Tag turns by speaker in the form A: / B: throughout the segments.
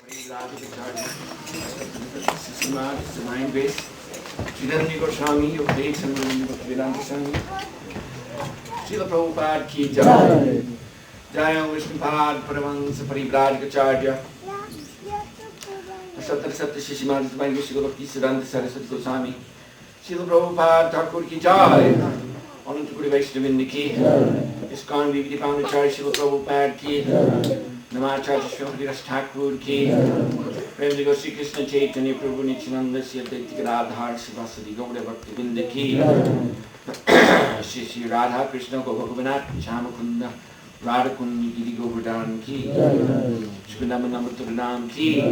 A: Divine grace, Suhotra Swami of Viveka and Viveka-discrimination. Srila Prabhupada ki jai. Jai Vishnupad Paramahansa Parivrajacharya. Suhotra Swami Divine grace, Suhotra Swami. Srila Prabhupada Thakur ki jai. Ananta Guru Vaishnavinda ki. ISKCON Viveka-discrimination Srila Prabhupada ki. Namacharya Shri Thakur ki. Prem Jigo Sri Krishna Chaitanya Prabhu Nityananda Sri Advaita Gadadhar Srivasadi Gaura Bhaktivinda ki. Shri Shri Radha Krishna Govardhana Chamakunda Radhakundi Giri Govardhan ki. Shri Namanamathuranaam ki.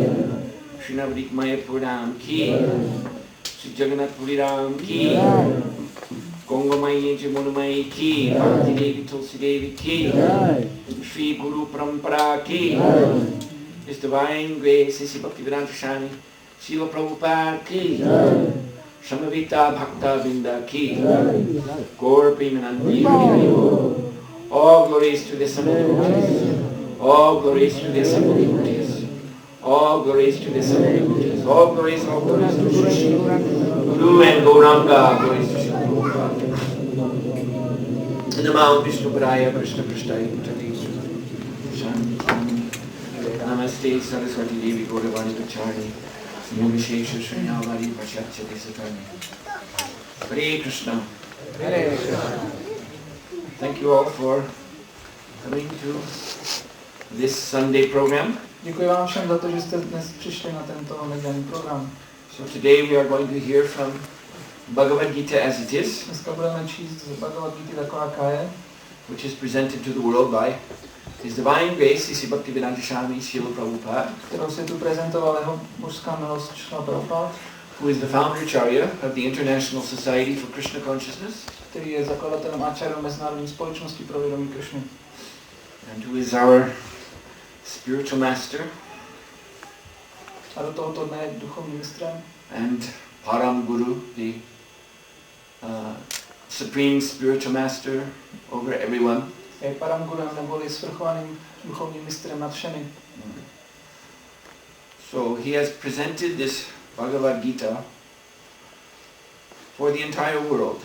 A: Shri Navadip Mayapurdam ki. Shri Jagannath Puriram ki. Gongamayi Jamunamayi ki. Bhakti Devi Tulsi Devi ki. Shri Guru Parampara ki. His Divine Grace, His Bhaktivedanta Swami, Srila Prabhupada ki, Samavita Bhakta Vinda ki, Gaur Premanandi Hari. All glories to the assembled devotees. All glories to the assembled devotees. All glories to the assembled devotees. All glories to Shri Guru and Gauranga. Glories to Shri Guru. Namah Vishnu Padaya Krishna Krishnaya Mutati. Namaste Saraswati Devi Gauravani Vachari Yomishesha Srinyavari Vachyachati Satani. Hare Krishna. Hare Krishna. Thank you all for coming to this Sunday program.
B: Děkuji vám všem za to, že jste dnes přišli na tento nedělní program.
A: So today we are going to hear from Bhagavad Gita as it is.
B: Dneska budeme číst z Bhagavad Gita taková, jaká je,
A: which is presented to the world by His Divine Grace, Sri Bhaktivedanta Swami Srila Prabhupada,
B: kterou si tu prezentoval jeho mužská milost Srila Prabhupada,
A: who is the founder Acharya of the International Society for Krishna Consciousness,
B: který je zakladatelem Acharya Mezinárodní společnosti pro vědomí Krishny,
A: and who is our spiritual master
B: a do tohoto dne je duchovním mistrem
A: and Param Guru, the supreme spiritual master over everyone.
B: Je Param Gurem neboli svrchovaným duchovním mistrem nad všemi.
A: So he has presented this Bhagavad Gita for the entire world.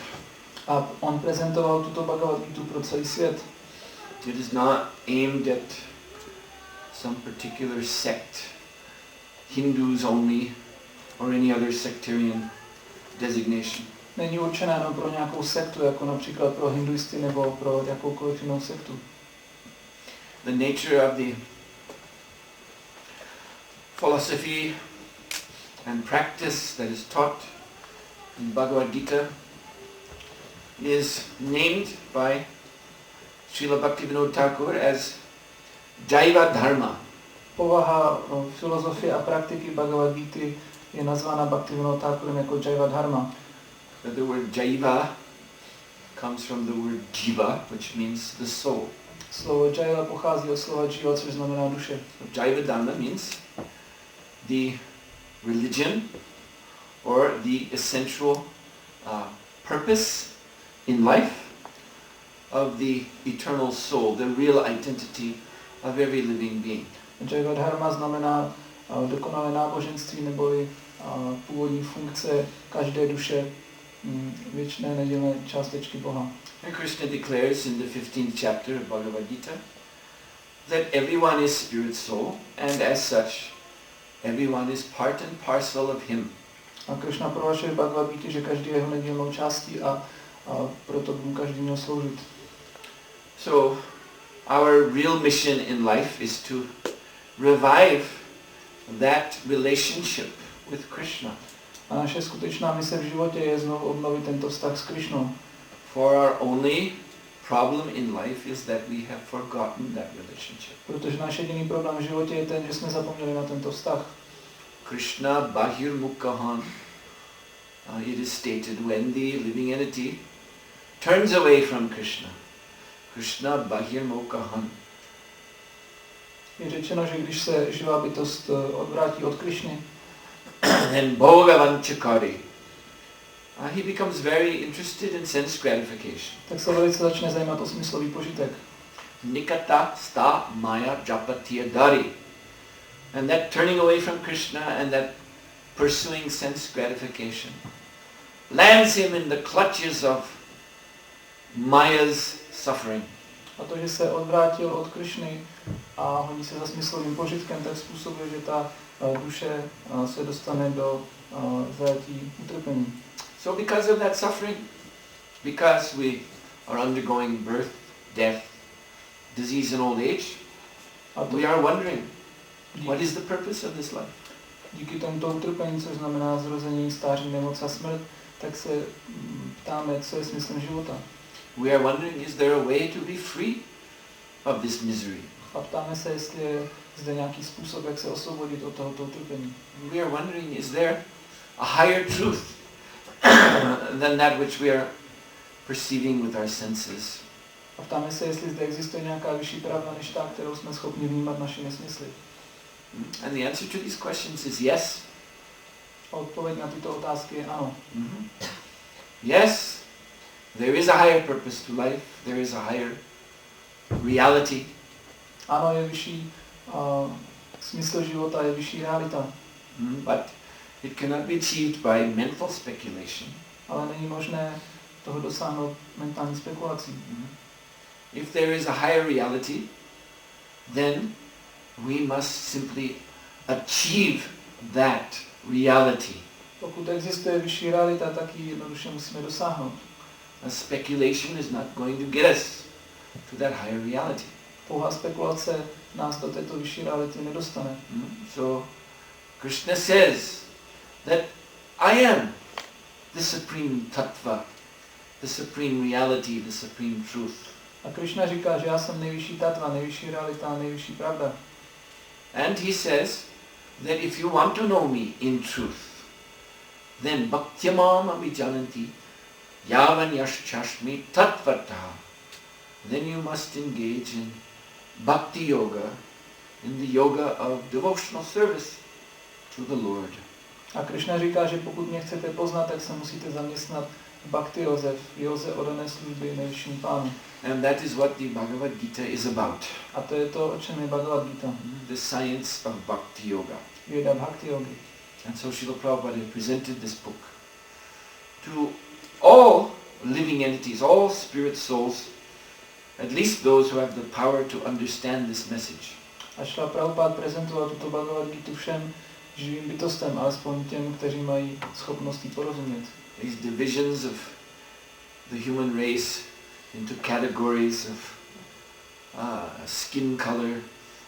B: A on prezentoval tuto Bhagavad Gitu pro celý svět.
A: It is not aimed at some particular sect, Hindus only, or any other sectarian designation.
B: Není určená jenom pro nějakou sektu, jako například pro hinduisty nebo pro jakoukoliv jinou sektu.
A: The nature of the philosophy and practice that is taught in Bhagavad Gita is named by Srila Bhaktivinoda Thakur as Jaiva Dharma.
B: Povaha filozofie a praktiky Bhagavad Gity je nazvána Bhaktivinoda Thakurem jako Jaiva Dharma.
A: The word Jaiva comes from the word Jiva, which means the soul.
B: Slovo Jaiva pochází od slova Jiva, což znamená duše.
A: Jaiva Dharma means the religion or the essential purpose in life of the eternal soul, the real identity of every living being.
B: Jaiva Dharma znamená dokonalé náboženství neboli původní funkce každé duše, věčné nedělné částečky Boha.
A: And Krishna declares in the 15th chapter of Bhagavad Gita that everyone is spirit soul, and as such, everyone is part and parcel of him.
B: A Krishna prohlašuje v Bhagavad Gita, že každý je jeho nedílnou částí a proto by mu každý měl sloužit.
A: So, our real mission in life is to revive that relationship with Krishna.
B: A naše skutečná mise v životě je znovu obnovit tento vztah s Krishnou.
A: For our only problem in life is that we have forgotten that relationship.
B: Protože náš jediný problém v životě je ten, že jsme zapomněli na tento vztah.
A: Krishna bahir mukhahan. It is stated when the living entity turns away from Krishna. Krishna bahir mukhahan.
B: Je řečeno, že když se živá bytost odvrátí od Krishny,
A: and bhogavan chakari, he becomes very interested in sense gratification.
B: Tak se velice začne zajímat o smyslový požitek.
A: Nikata sta maya japatiya dari. And that turning away from Krishna and that pursuing sense gratification lands him in the clutches of Maya's suffering.
B: A to, že se odvrátil od Krišny a honí se za smyslovým požitkem, tak způsobuje, že ta duše se dostane do zajetí utrpení.
A: So because of that suffering, because we are undergoing birth, death, disease and old age, we are wondering, what is the purpose of this life?
B: Díky tomuto utrpení, což znamená zrození, stáří, nemoc a smrt, tak se ptáme, co je smyslem života.
A: We are wondering, is there a way to be free of this misery?
B: A ptáme se, jestli je zde nějaký způsob, jak se osvobodit od tohoto utrpení.
A: We are wondering, is there a higher truth than that which we are perceiving with our senses?
B: A ptáme se, jestli zde existuje nějaká vyšší pravda než ta, kterou jsme schopni vnímat našimi smysly.
A: And the answer to these questions is yes.
B: A odpověď na tyto otázky je ano.
A: Yes, there is a higher purpose to life. There is a higher reality.
B: Ano, je vyšší smysl života, je vyšší realita.
A: But it cannot be achieved by mental speculation.
B: Ale není možné toho dosáhnout mentální spekulací.
A: If there is a higher reality, then we must simply achieve that reality.
B: Pokud existuje vyšší realita, tak ji jednoduše musíme dosáhnout.
A: A speculation is not going to get us to that higher reality.
B: Pouhá spekulace nás do této vyšší reality nedostane.
A: So Krishna says that I am the supreme tattva, the supreme reality, the supreme truth.
B: A Krishna říká, že já jsem nejvyšší tattva, nejvyšší realita, nejvyšší pravda.
A: And he says that if you want to know me in truth, then bhaktyamam avijananti yavan yashchashmi tattvataha. Then you must engage in bhakti yoga, in the yoga of devotional service to the Lord.
B: A Krishna říká, že pokud mě chcete poznat, tak se musíte zaměstnat v bhakti józe, v józe oddané služby nejvyššímu pánu.
A: And that is what the Bhagavad Gita is about.
B: A to je to, o čem je Bhagavad Gita.
A: The science of bhakti yoga.
B: Věda bhakti yogi.
A: And so Srila Prabhupada presented this book to all living entities, all spirit souls, at least those who have the power to understand this message.
B: A Srila Prabhupada prezentoval tuto Bhagavad Gitu všem živým bytostem, alespoň těm, kteří mají schopnost jí porozumět.
A: These divisions of the human race into categories of skin color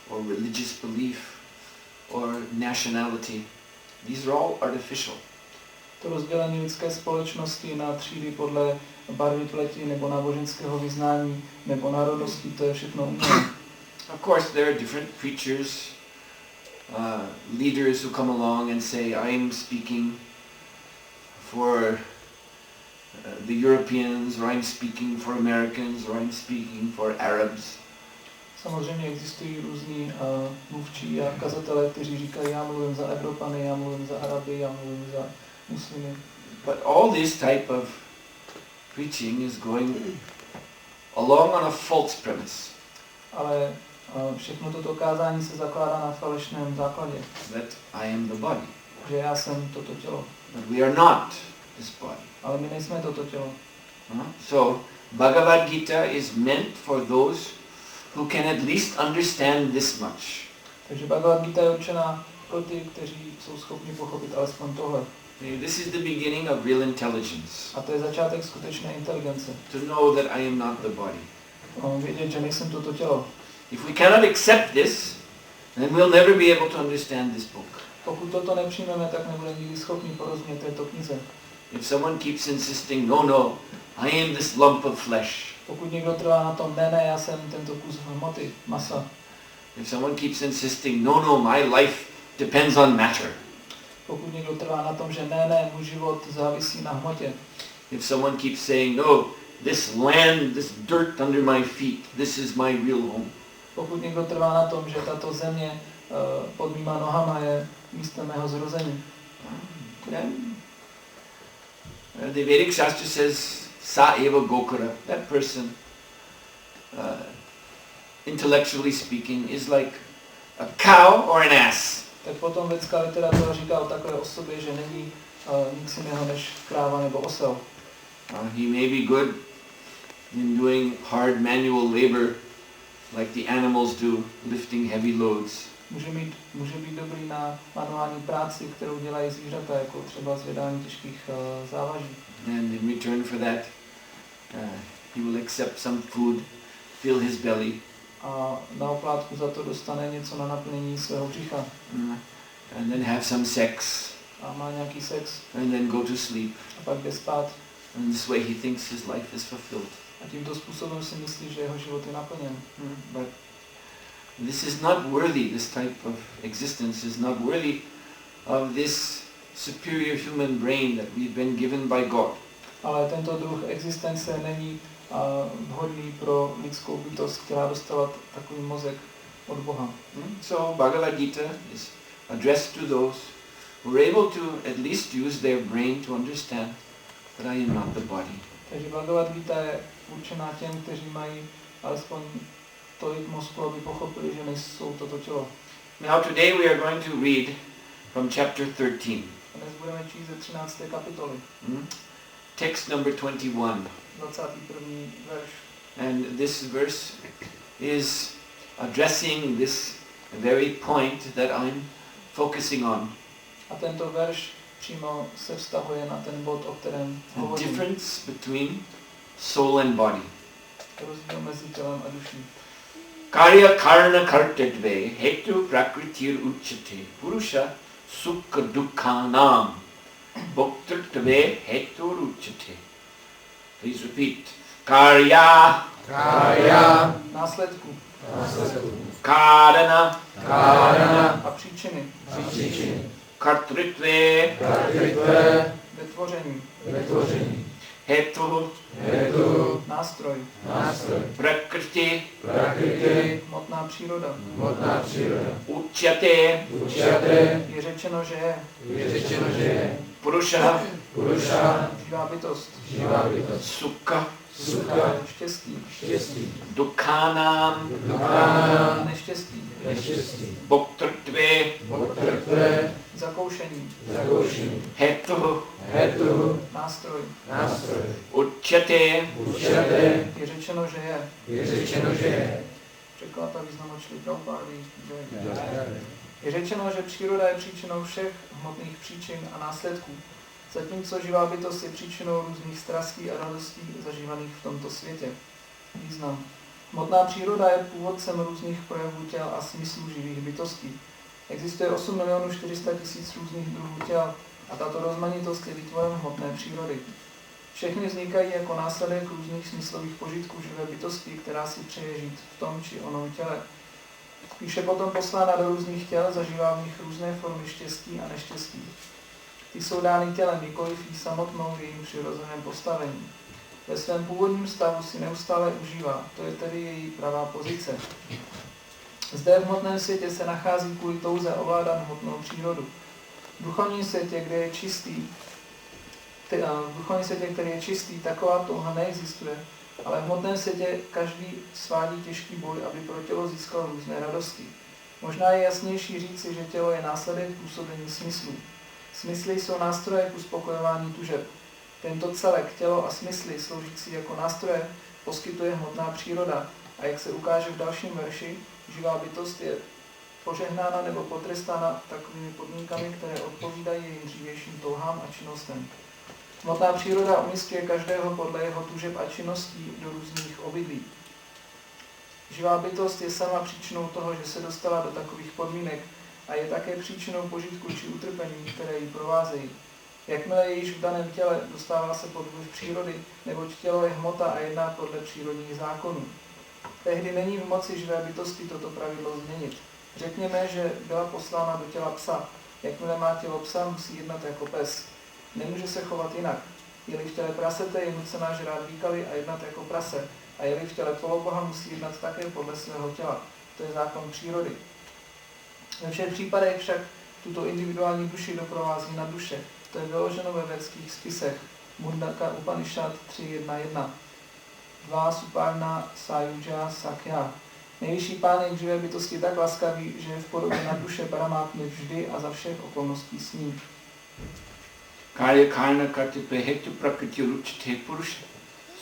A: or religious belief or nationality, these are all artificial.
B: To rozdělení lidské společnosti na třídy podle barvy pleti nebo náboženského vyznání nebo národnosti, to je všechno umělé.
A: Of course, there are different preachers, leaders who come along and say, I'm speaking for the Europeans, or I'm speaking for Americans, or I'm speaking for Arabs.
B: Samozřejmě existují různí mluvčí a kazatelé, kteří říkají, já mluvím za Evropany, já mluvím za Araby, já mluvím za muslimy.
A: But all this type of preaching is going along on a false premise.
B: Ale všechno toto kázání se zakládá na falešném základě.
A: That I am the body.
B: Že já jsem toto tělo.
A: But we are not this body.
B: Ale my nejsme toto tělo.
A: So Bhagavad Gita is meant for those who can at least understand this much.
B: Takže Bhagavad Gita je určená pro ty, kteří jsou schopni pochopit alespoň tohle.
A: This is the beginning of real intelligence.
B: A to je začátek skutečné inteligence.
A: To know that I am not the body.
B: Vědět, že nejsem toto tělo.
A: If we cannot accept this, then we'll never be able to understand this book.
B: Pokud toto nepřijmeme, tak nebudeme nikdy schopni porozumět této knize.
A: If someone keeps insisting, no, I am this lump of flesh.
B: Pokud někdo trvá na tom, ne, já jsem tento kus hmoty, masa.
A: If someone keeps insisting, no, my life depends on matter.
B: Pokud někdo trvá na tom, že ne, můj život závisí na hmotě.
A: If someone keeps saying, no, this land, this dirt under my feet, this is my real home.
B: Pokud někdo trvá na tom, že tato země pod mýma nohama je místem mého zrození.
A: The Vedic Shastra says, sa eva gokara, that person, intellectually speaking, is like a cow or an ass.
B: Tak potom vědecká literatura říká o takové osobě, že není nic jiného než kráva nebo osel.
A: He may be good in doing hard manual labor like the animals do, lifting heavy loads.
B: Může být dobrý na manuální práci, kterou dělají zvířata, jako třeba zvedání těžkých závaží.
A: And in return for that, he will accept some food, fill his belly.
B: A na oplátku za to dostane něco na naplnění svého břicha.
A: And then have some sex.
B: A má nějaký sex.
A: And then go to sleep.
B: A pak jde spát.
A: And this way he thinks his life is fulfilled.
B: A tímto způsobem si myslí, že jeho život je naplněn.
A: But this is not worthy, this type of existence is not worthy of this superior human brain that we've been given by God.
B: Ale tento druh existence není vhodný pro lidskou bytost, která dostala takový mozek od Boha.
A: So Bhagavad Gita is addressed to those who are able to at least use their brain to understand that I am not the body.
B: Takže Bhagavad Gita je určená těm, kteří mají alespoň tolik mozku, aby pochopili, že nejsou toto tělo.
A: Now today we are going to read from chapter 13.
B: Dnes budeme číst ze 13. kapitoly.
A: Text number 21.
B: 21. verš.
A: And this verse is addressing this very point that I'm focusing on.
B: A tento verš přímo se vztahuje na ten bod, o kterém hovořím.
A: The difference between soul and body.
B: Rozdíl mezi tělem a duší.
A: Karya karna kartatve hetu prakritir uchate purusha sukha dukkhanam bhoktatve hetu uchate. Please repeat. Karya
B: následku.
A: Karana
B: A příčiny.
A: Kartritve
B: Vytvoření.
A: Hetu
B: Nástroj.
A: Prakriti
B: Hmotná příroda.
A: Uchate
B: Je řečeno, že je.
A: Purusha
B: Živá bytost.
A: Sukha
B: Štěstí.
A: Dukkhanam
B: Neštěstí.
A: Bhoktatve
B: Zakoušení.
A: Hetu
B: Nástroj.
A: Uchate
B: Je řečeno, že je. Překlad a významočný Prabhupády. Je řečeno, že příroda je příčinou všech hmotných příčin a následků, zatímco živá bytost je příčinou různých strastí a radostí zažívaných v tomto světě. Význam. Hmotná příroda je původcem různých projevů těl a smyslů živých bytostí. Existuje 8 400 000 různých druhů těl a tato rozmanitost je výtvorem hmotné přírody. Všechny vznikají jako následek různých smyslových požitků živé bytosti, která si přeje žít v tom či onom těle. Když je potom poslána do různých těl, zažívá v nich různé formy štěstí a neštěstí. Ty jsou dány tělem, nikoliv jí samotnou v jejím přirozeném postavení. Ve svém původním stavu si neustále užívá, to je tedy její pravá pozice. Zde v hmotném světě se nachází kvůli touze ovládat hmotnou přírodu. V duchovním světě, který je čistý, taková touha neexistuje, ale v hmotném světě každý svádí těžký boj, aby pro tělo získal různé radosti. Možná je jasnější říci, že tělo je následek působení smyslů. Smysly jsou nástroje k uspokojování tužeb. Tento celek, tělo a smysly, sloužící jako nástroje, poskytuje hmotná příroda a jak se ukáže v dalším verši, živá bytost je požehnána nebo potrestána takovými podmínkami, které odpovídají jejím dřívějším touhám a činnostem. Hmotná příroda umísťuje každého podle jeho tužeb a činností do různých obydlí. Živá bytost je sama příčinou toho, že se dostala do takových podmínek a je také příčinou požitku či utrpení, které ji provázejí. Jakmile je již v daném těle, dostává se pod vliv přírody, neboť tělo je hmota a jedná podle přírodních zákonů. Tehdy není v moci živé bytosti toto pravidlo změnit. Řekněme, že byla poslána do těla psa. Jakmile má tělo psa, musí jednat jako pes. Nemůže se chovat jinak. Je-li v těle prasete, je nucená žrát výkaly a jednat jako prase. A je-li v těle poloboha, musí jednat také podle svého těla. To je zákon přírody. Ve všech případech však tuto individuální duši doprovází na duše. To je vyloženo ve védských spisech. Mundaka Upanishad 3.1.1. Dva supárna sajuja sakya. Nejvyšší Pán je k živé bytosti tak laskavý, že je v podobě nad duše Paramátmy vždy a za všech okolností s ním.
A: Karya karna kartitve hetu prakriti ruchite purusha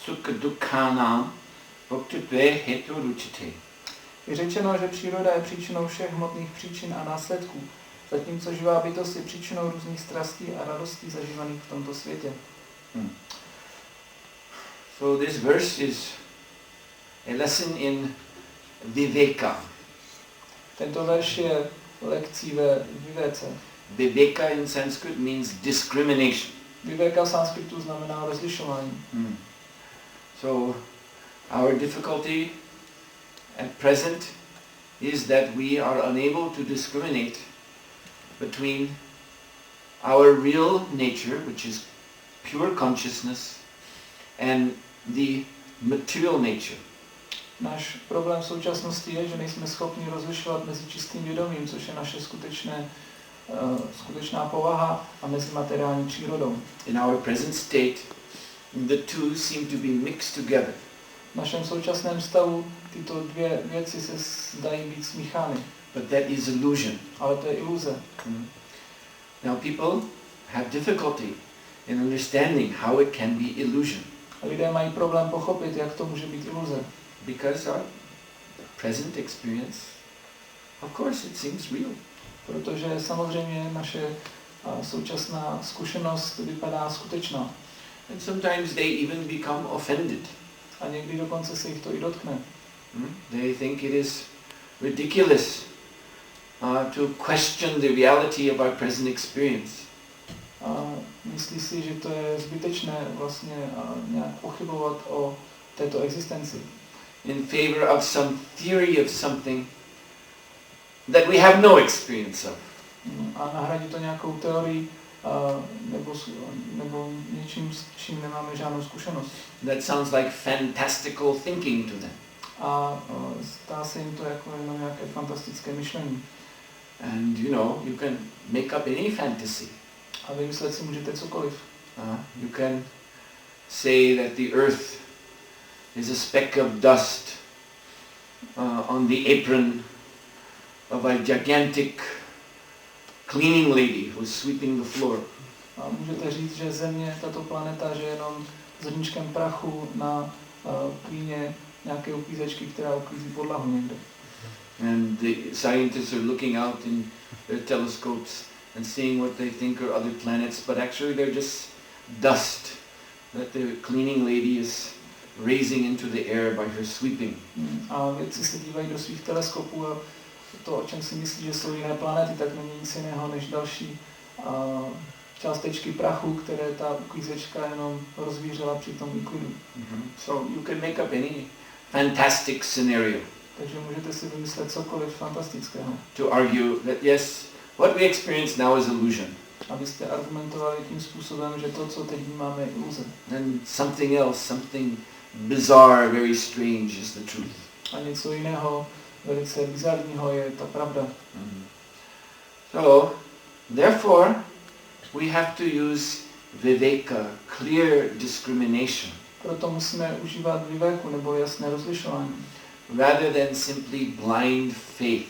A: sukha dukkhanam bhaktitve hetu ruchite.
B: Je řečeno, že příroda je příčinou všech hmotných příčin a následků, zatímco živá bytost je příčinou různých strastí a radostí zažívaných v tomto světě.
A: So this verse is a lesson in Viveka.
B: Tento verš je lekcí ve Vivéce.
A: Viveka in Sanskrit means discrimination.
B: Viveka v sanskritu znamená rozlišování.
A: So our difficulty at present is that we are unable to discriminate between our real nature, which is pure consciousness, and the material nature.
B: Náš problém v současnosti je, že nejsme schopni rozlišovat mezi čistým vědomím, což je naše skutečná povaha, a mezi materiální přírodou.
A: In our present state, the two seem to be mixed together.
B: V našem současném stavu tyto dvě věci se zdají být smíchány.
A: But that is illusion.
B: Ale to je iluze.
A: Now people have difficulty in understanding how it can be illusion.
B: A lidé mají problém pochopit, jak to může být iluze.
A: Because our present experience, of course, it seems real.
B: Protože samozřejmě naše současná zkušenost vypadá skutečná.
A: And sometimes they even become offended.
B: A někdy dokonce se jich to i dotkne.
A: They think it is ridiculous to question the reality of our present experience.
B: A myslí si, že to je zbytečné vlastně nějak pochybovat o této existenci.
A: In favor of some theory of something that we have no experience of.
B: A nahradí to nějakou teorií nebo něčím, s čím nemáme žádnou zkušenost.
A: That sounds like fantastical thinking to them.
B: A zdá se jim to jako jenom nějaké fantastické myšlení.
A: And you can make up any fantasy.
B: A vymyslet si můžete cokoliv.
A: You can say that the earth is a speck of dust on the apron of a gigantic cleaning lady who's sweeping the floor.
B: A můžete říct, že Země, tato planeta, že je jenom zrníčkem prachu na klíně nějaké uklízečky, která uklízí podlahu někde.
A: And the scientists are looking out in their telescopes and seeing what they think are other planets, but actually they're just dust that the cleaning lady is raising into the air by her sweeping.
B: A vědci se dívají do svých teleskopů a to, o čem si myslí, že jsou jiné planety, tak není nic jiného než další částečky prachu, které ta uklízečka jenom rozvířila při tom úklidu.
A: So you can make up any fantastic scenario.
B: Takže můžete si vymyslet cokoliv fantastického.
A: To argue that yes, what we experience now is illusion.
B: Abyste argumentovali tím způsobem, že to, co teď máme, je iluze.
A: And something else, something bizarre, very strange is the truth.
B: A něco jiného, velice bizarního, je ta pravda.
A: So, therefore, we have to use viveka, clear discrimination.
B: Proto musíme užívat viveku, nebo jasné rozlišování.
A: Rather than simply blind faith.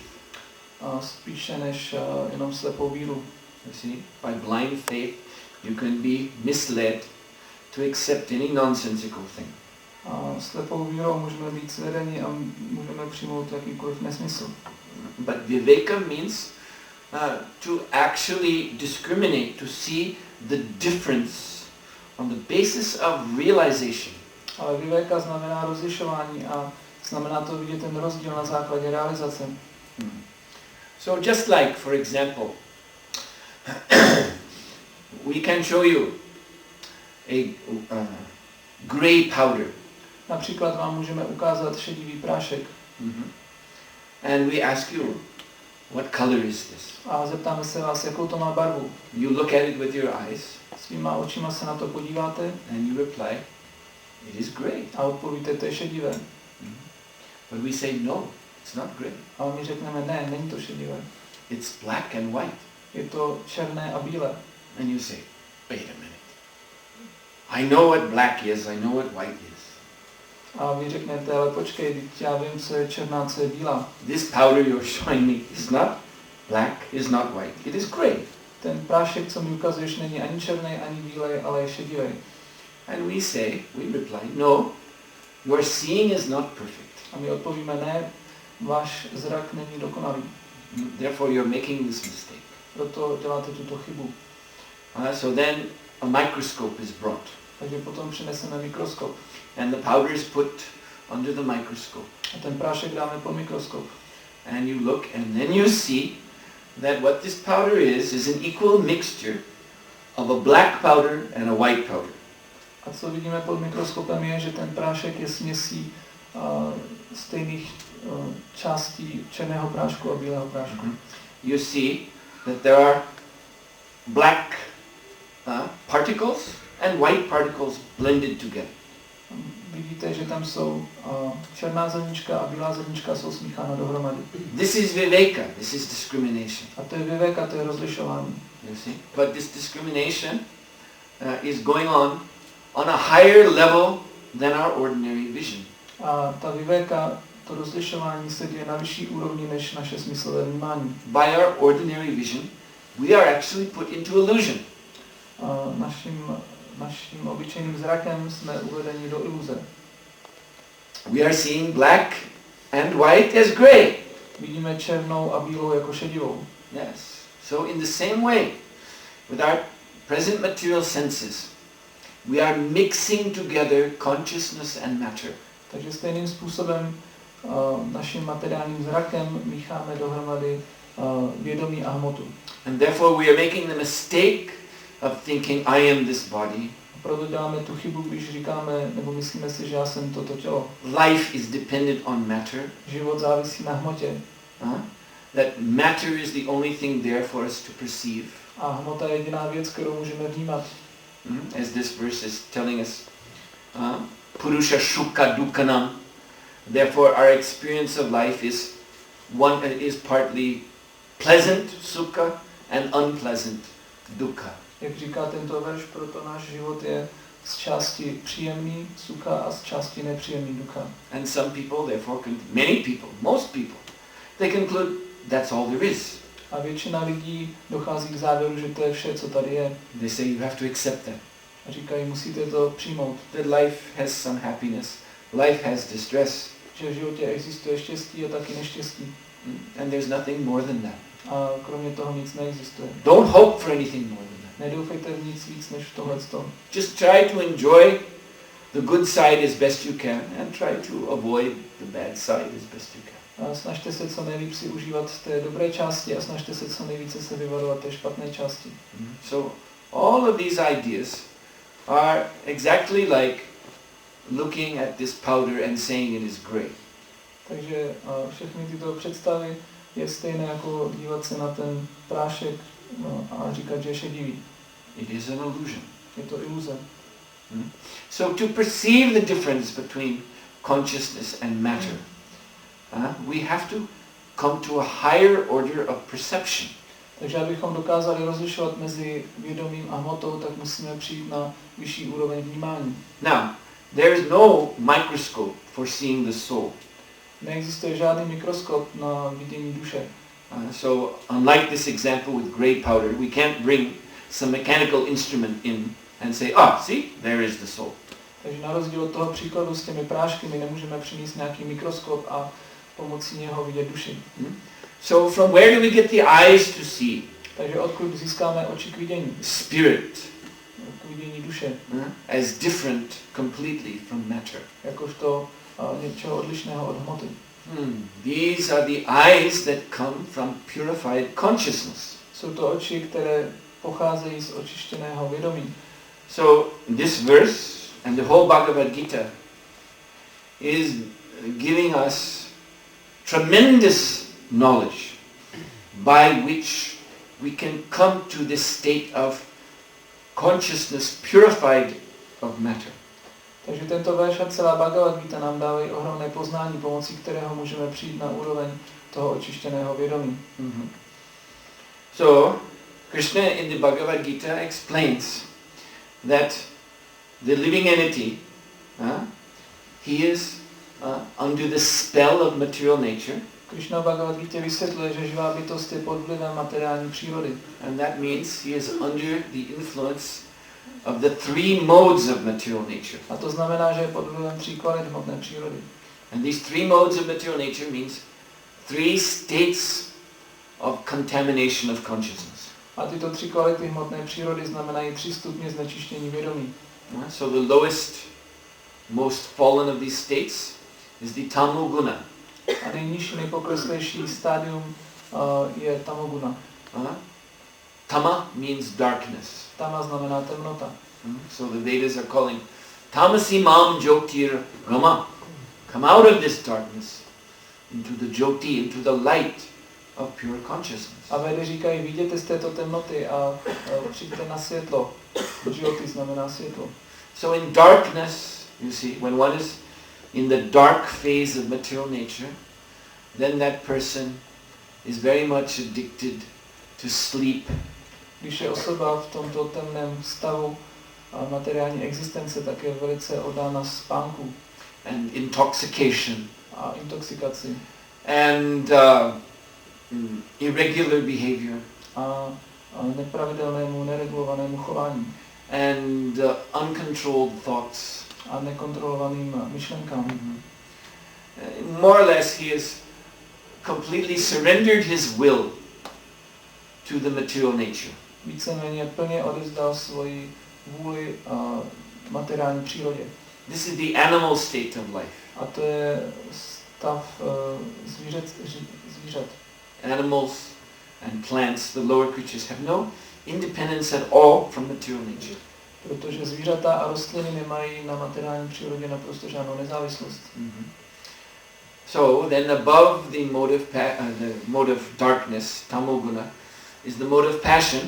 B: Spíše než jenom slepou víru.
A: You see, by blind faith, you can be misled to accept any nonsensical thing.
B: Slepou vírou můžeme být svedeni a můžeme přijmout jakýkoliv nesmysl.
A: But viveka means to actually discriminate, to see the difference on the basis of realization.
B: Ale viveka znamená rozlišování a znamená to vidět ten rozdíl na základě realizace.
A: So just like, for example, we can show you a gray powder.
B: Například vám můžeme ukázat šedivý prášek.
A: And we ask you, what color is this?
B: A zeptáme se vás, jakou to má barvu.
A: You look at it with your eyes.
B: Svýma očima se na to podíváte.
A: And you reply, it is gray.
B: A odpovíte, to je šedivé.
A: But we say, no, it's not gray.
B: A my řekneme, ne, není to šedivé.
A: It's black and white.
B: Je to černé a bílé.
A: And you say, wait a minute. I know what black is, I know what white is.
B: A vy řeknete, ale počkej, teď já vím, co je černá, co je bílá.
A: This powder you're showing me is not black, is not white, it is gray.
B: Ten prášek, co mi ukazuješ, není ani černý, ani bílej, ale je šedivý.
A: And we reply, no, your seeing is not perfect.
B: A my odpovíme, ne, váš zrak není dokonalý.
A: Therefore you're making this mistake.
B: Proto děláte tuto chybu.
A: So then a microscope is brought.
B: Takže potom přineseme mikroskop.
A: And the powder is put under the microscope.
B: A ten prášek dáme pod mikroskop.
A: And you look and then you see that what this powder is an equal mixture of a black powder and a white powder.
B: A co vidíme pod mikroskopem je, že ten prášek je směsí stejných částí černého prášku a bílého prášku.
A: You see that there are black particles and white particles blended together.
B: Vidíte, že tam jsou černá zrnička a bílá zrnička jsou smíchána dohromady.
A: This is Viveka, this is discrimination.
B: A to je Viveka, to je rozlišování.
A: You see? But this discrimination is going on a higher level than our ordinary vision.
B: A ta Viveka, to rozlišování se děje na vyšší úrovni než naše smyslové vnímání.
A: By our ordinary vision, we are actually put into illusion.
B: Naším obyčejným zrakem jsme uvedeni do iluze.
A: We are seeing black and white as gray.
B: Vidíme černou a bílou jako šedivou.
A: Yes. So in the same way, with our present material senses, we are mixing together consciousness and matter.
B: Takže stejným způsobem naším materiálním zrakem mícháme dohromady vědomí a hmotu.
A: And therefore we are making the mistake of thinking I am this body.
B: A proto děláme tu chybu, když říkáme nebo myslíme si, že já jsem toto tělo.
A: Life is dependent on matter.
B: Život závisí na hmotě.
A: That matter is the only thing there for us to perceive.
B: A hmota je jediná věc, kterou můžeme vnímat.
A: As this verse is telling us, Purusha Shuka Dukkanam. Therefore our experience of life is partly pleasant Sukha and unpleasant Dukkha.
B: Jak říká tento verš, proto náš život je z části příjemný Sukha a z části nepříjemný Dukkha.
A: And some people, therefore, many people, most people, they conclude that's all there is.
B: A většina lidí dochází k závěru, že to je vše, co tady je.
A: They say you have to accept that.
B: A říkají, musíte to přijmout.
A: That life has some happiness, life has distress.
B: Že v životě existuje štěstí a taky neštěstí.
A: And there's nothing more than that.
B: A kromě toho nic neexistuje.
A: Don't hope for anything more than that.
B: Nedoufejte v nic víc než v tohleto.
A: Just try to enjoy the good side as best you can and try to avoid the bad side as best you can.
B: A snažte se co nejvíc si užívat té dobré části a snažte se co nejvíce se vyvarovat té špatné části.
A: So all of these ideas are exactly like looking at this powder and saying it is gray.
B: Takže všechny tyto představy je stejné jako dívat se na ten prášek a říkat, že je šedivý.
A: It is an illusion.
B: Je to iluze.
A: So to perceive the difference between consciousness and matter, we have to come to a higher order of perception.
B: Takže abychom dokázali rozlišovat mezi vědomím a hmotou, tak musíme přijít na vyšší úroveň vnímání.
A: Now, there is no microscope for seeing the soul.
B: Neexistuje žádný mikroskop na vidění duše.
A: So unlike this example with gray powder, we can't bring some mechanical instrument in and say, see, there is the soul.
B: Takže na rozdíl od toho příkladu s těmi prášky, my nemůžeme přinést nějaký mikroskop a pomocí něho vidět duši.
A: So from where do we get the eyes to see?
B: Takže odkud získáme oči k vidění?
A: Spirit.
B: K vidění duše.
A: As different completely from matter.
B: Jakožto něčeho odlišného od hmoty.
A: These are the eyes that come from purified consciousness.
B: Jsou to oči, které pocházejí z očištěného vědomí.
A: So this verse and the whole Bhagavad Gita is giving us tremendous knowledge by which we can come to this state of consciousness purified of matter.
B: Takže tento verš a celá Bhagavad Gita nám dávají ohromné poznání, pomocí kterého můžeme přijít na úroveň toho očištěného vědomí.
A: So, Krishna in the Bhagavad Gita explains that the living entity he is under the spell of material nature.
B: Krishna v Bhagavad Gita vysvětluje, že živá bytost je pod vlivem materiální přírody.
A: And that means he is under the influence of the three modes of material nature.
B: A to znamená, že je pod vlivem tří kvalit hmotné přírody.
A: And these three modes of material nature means three states of contamination of consciousness.
B: A tyto tři kvality hmotné přírody znamenají 3 stupně znečištění vědomí.
A: So the lowest, most fallen of these states is the tamoguna.
B: A nejnižší, nejpokleslejší stádium je tamoguna.
A: Tama means darkness.
B: Tama znamená temnota.
A: So the Vedas are calling tamasi mam jyotir rama. Come out of this darkness into the jyoti, into the light of pure consciousness.
B: A Vedy říkají, vyjděte z této temnoty a přijďte na světlo. Jyoti znamená světlo.
A: So in darkness, you see, when one is in the dark phase of material nature, then that person is very much addicted to sleep.
B: Když je osoba v tomto temném stavu materiální existence, tak je velice oddána spánku.
A: And intoxication.
B: A intoxikaci.
A: And irregular behavior.
B: A nepravidelnému, neregulovanému chování.
A: And uncontrolled thoughts.
B: A nekontrolovaným myšlenkám.
A: More or less he is completely surrendered his will to the material nature.
B: Víceméně plně odevzdal svoji vůli materiální přírodě.
A: This is the animal state of life.
B: A to je stav zvířat.
A: Animals and plants, the lower creatures, have no independence at all from material nature.
B: Protože zvířata a rostliny nemají na materiální přírodě naprosto žádnou nezávislost.
A: So then above the mode of darkness, tamoguna, is the mode of passion.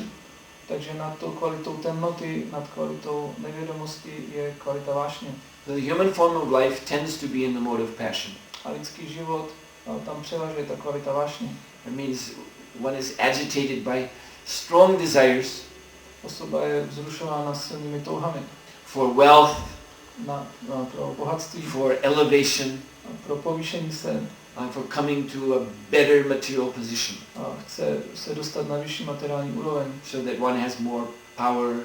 B: Takže nad tou kvalitou temnoty, nad kvalitou nevědomosti je kvalita vášně.
A: The human form of life tends to be in the mode of passion.
B: A lidský život, tam převažuje ta kvalita vášně.
A: It means one is agitated by strong desires.
B: Osoba je vzrušována silnými touhami.
A: For wealth,
B: pro bohatství,
A: for elevation,
B: pro povýšení se,
A: for coming to a better material position.
B: A chce se dostat na vyšší materiální úroveň.
A: So that one has more power,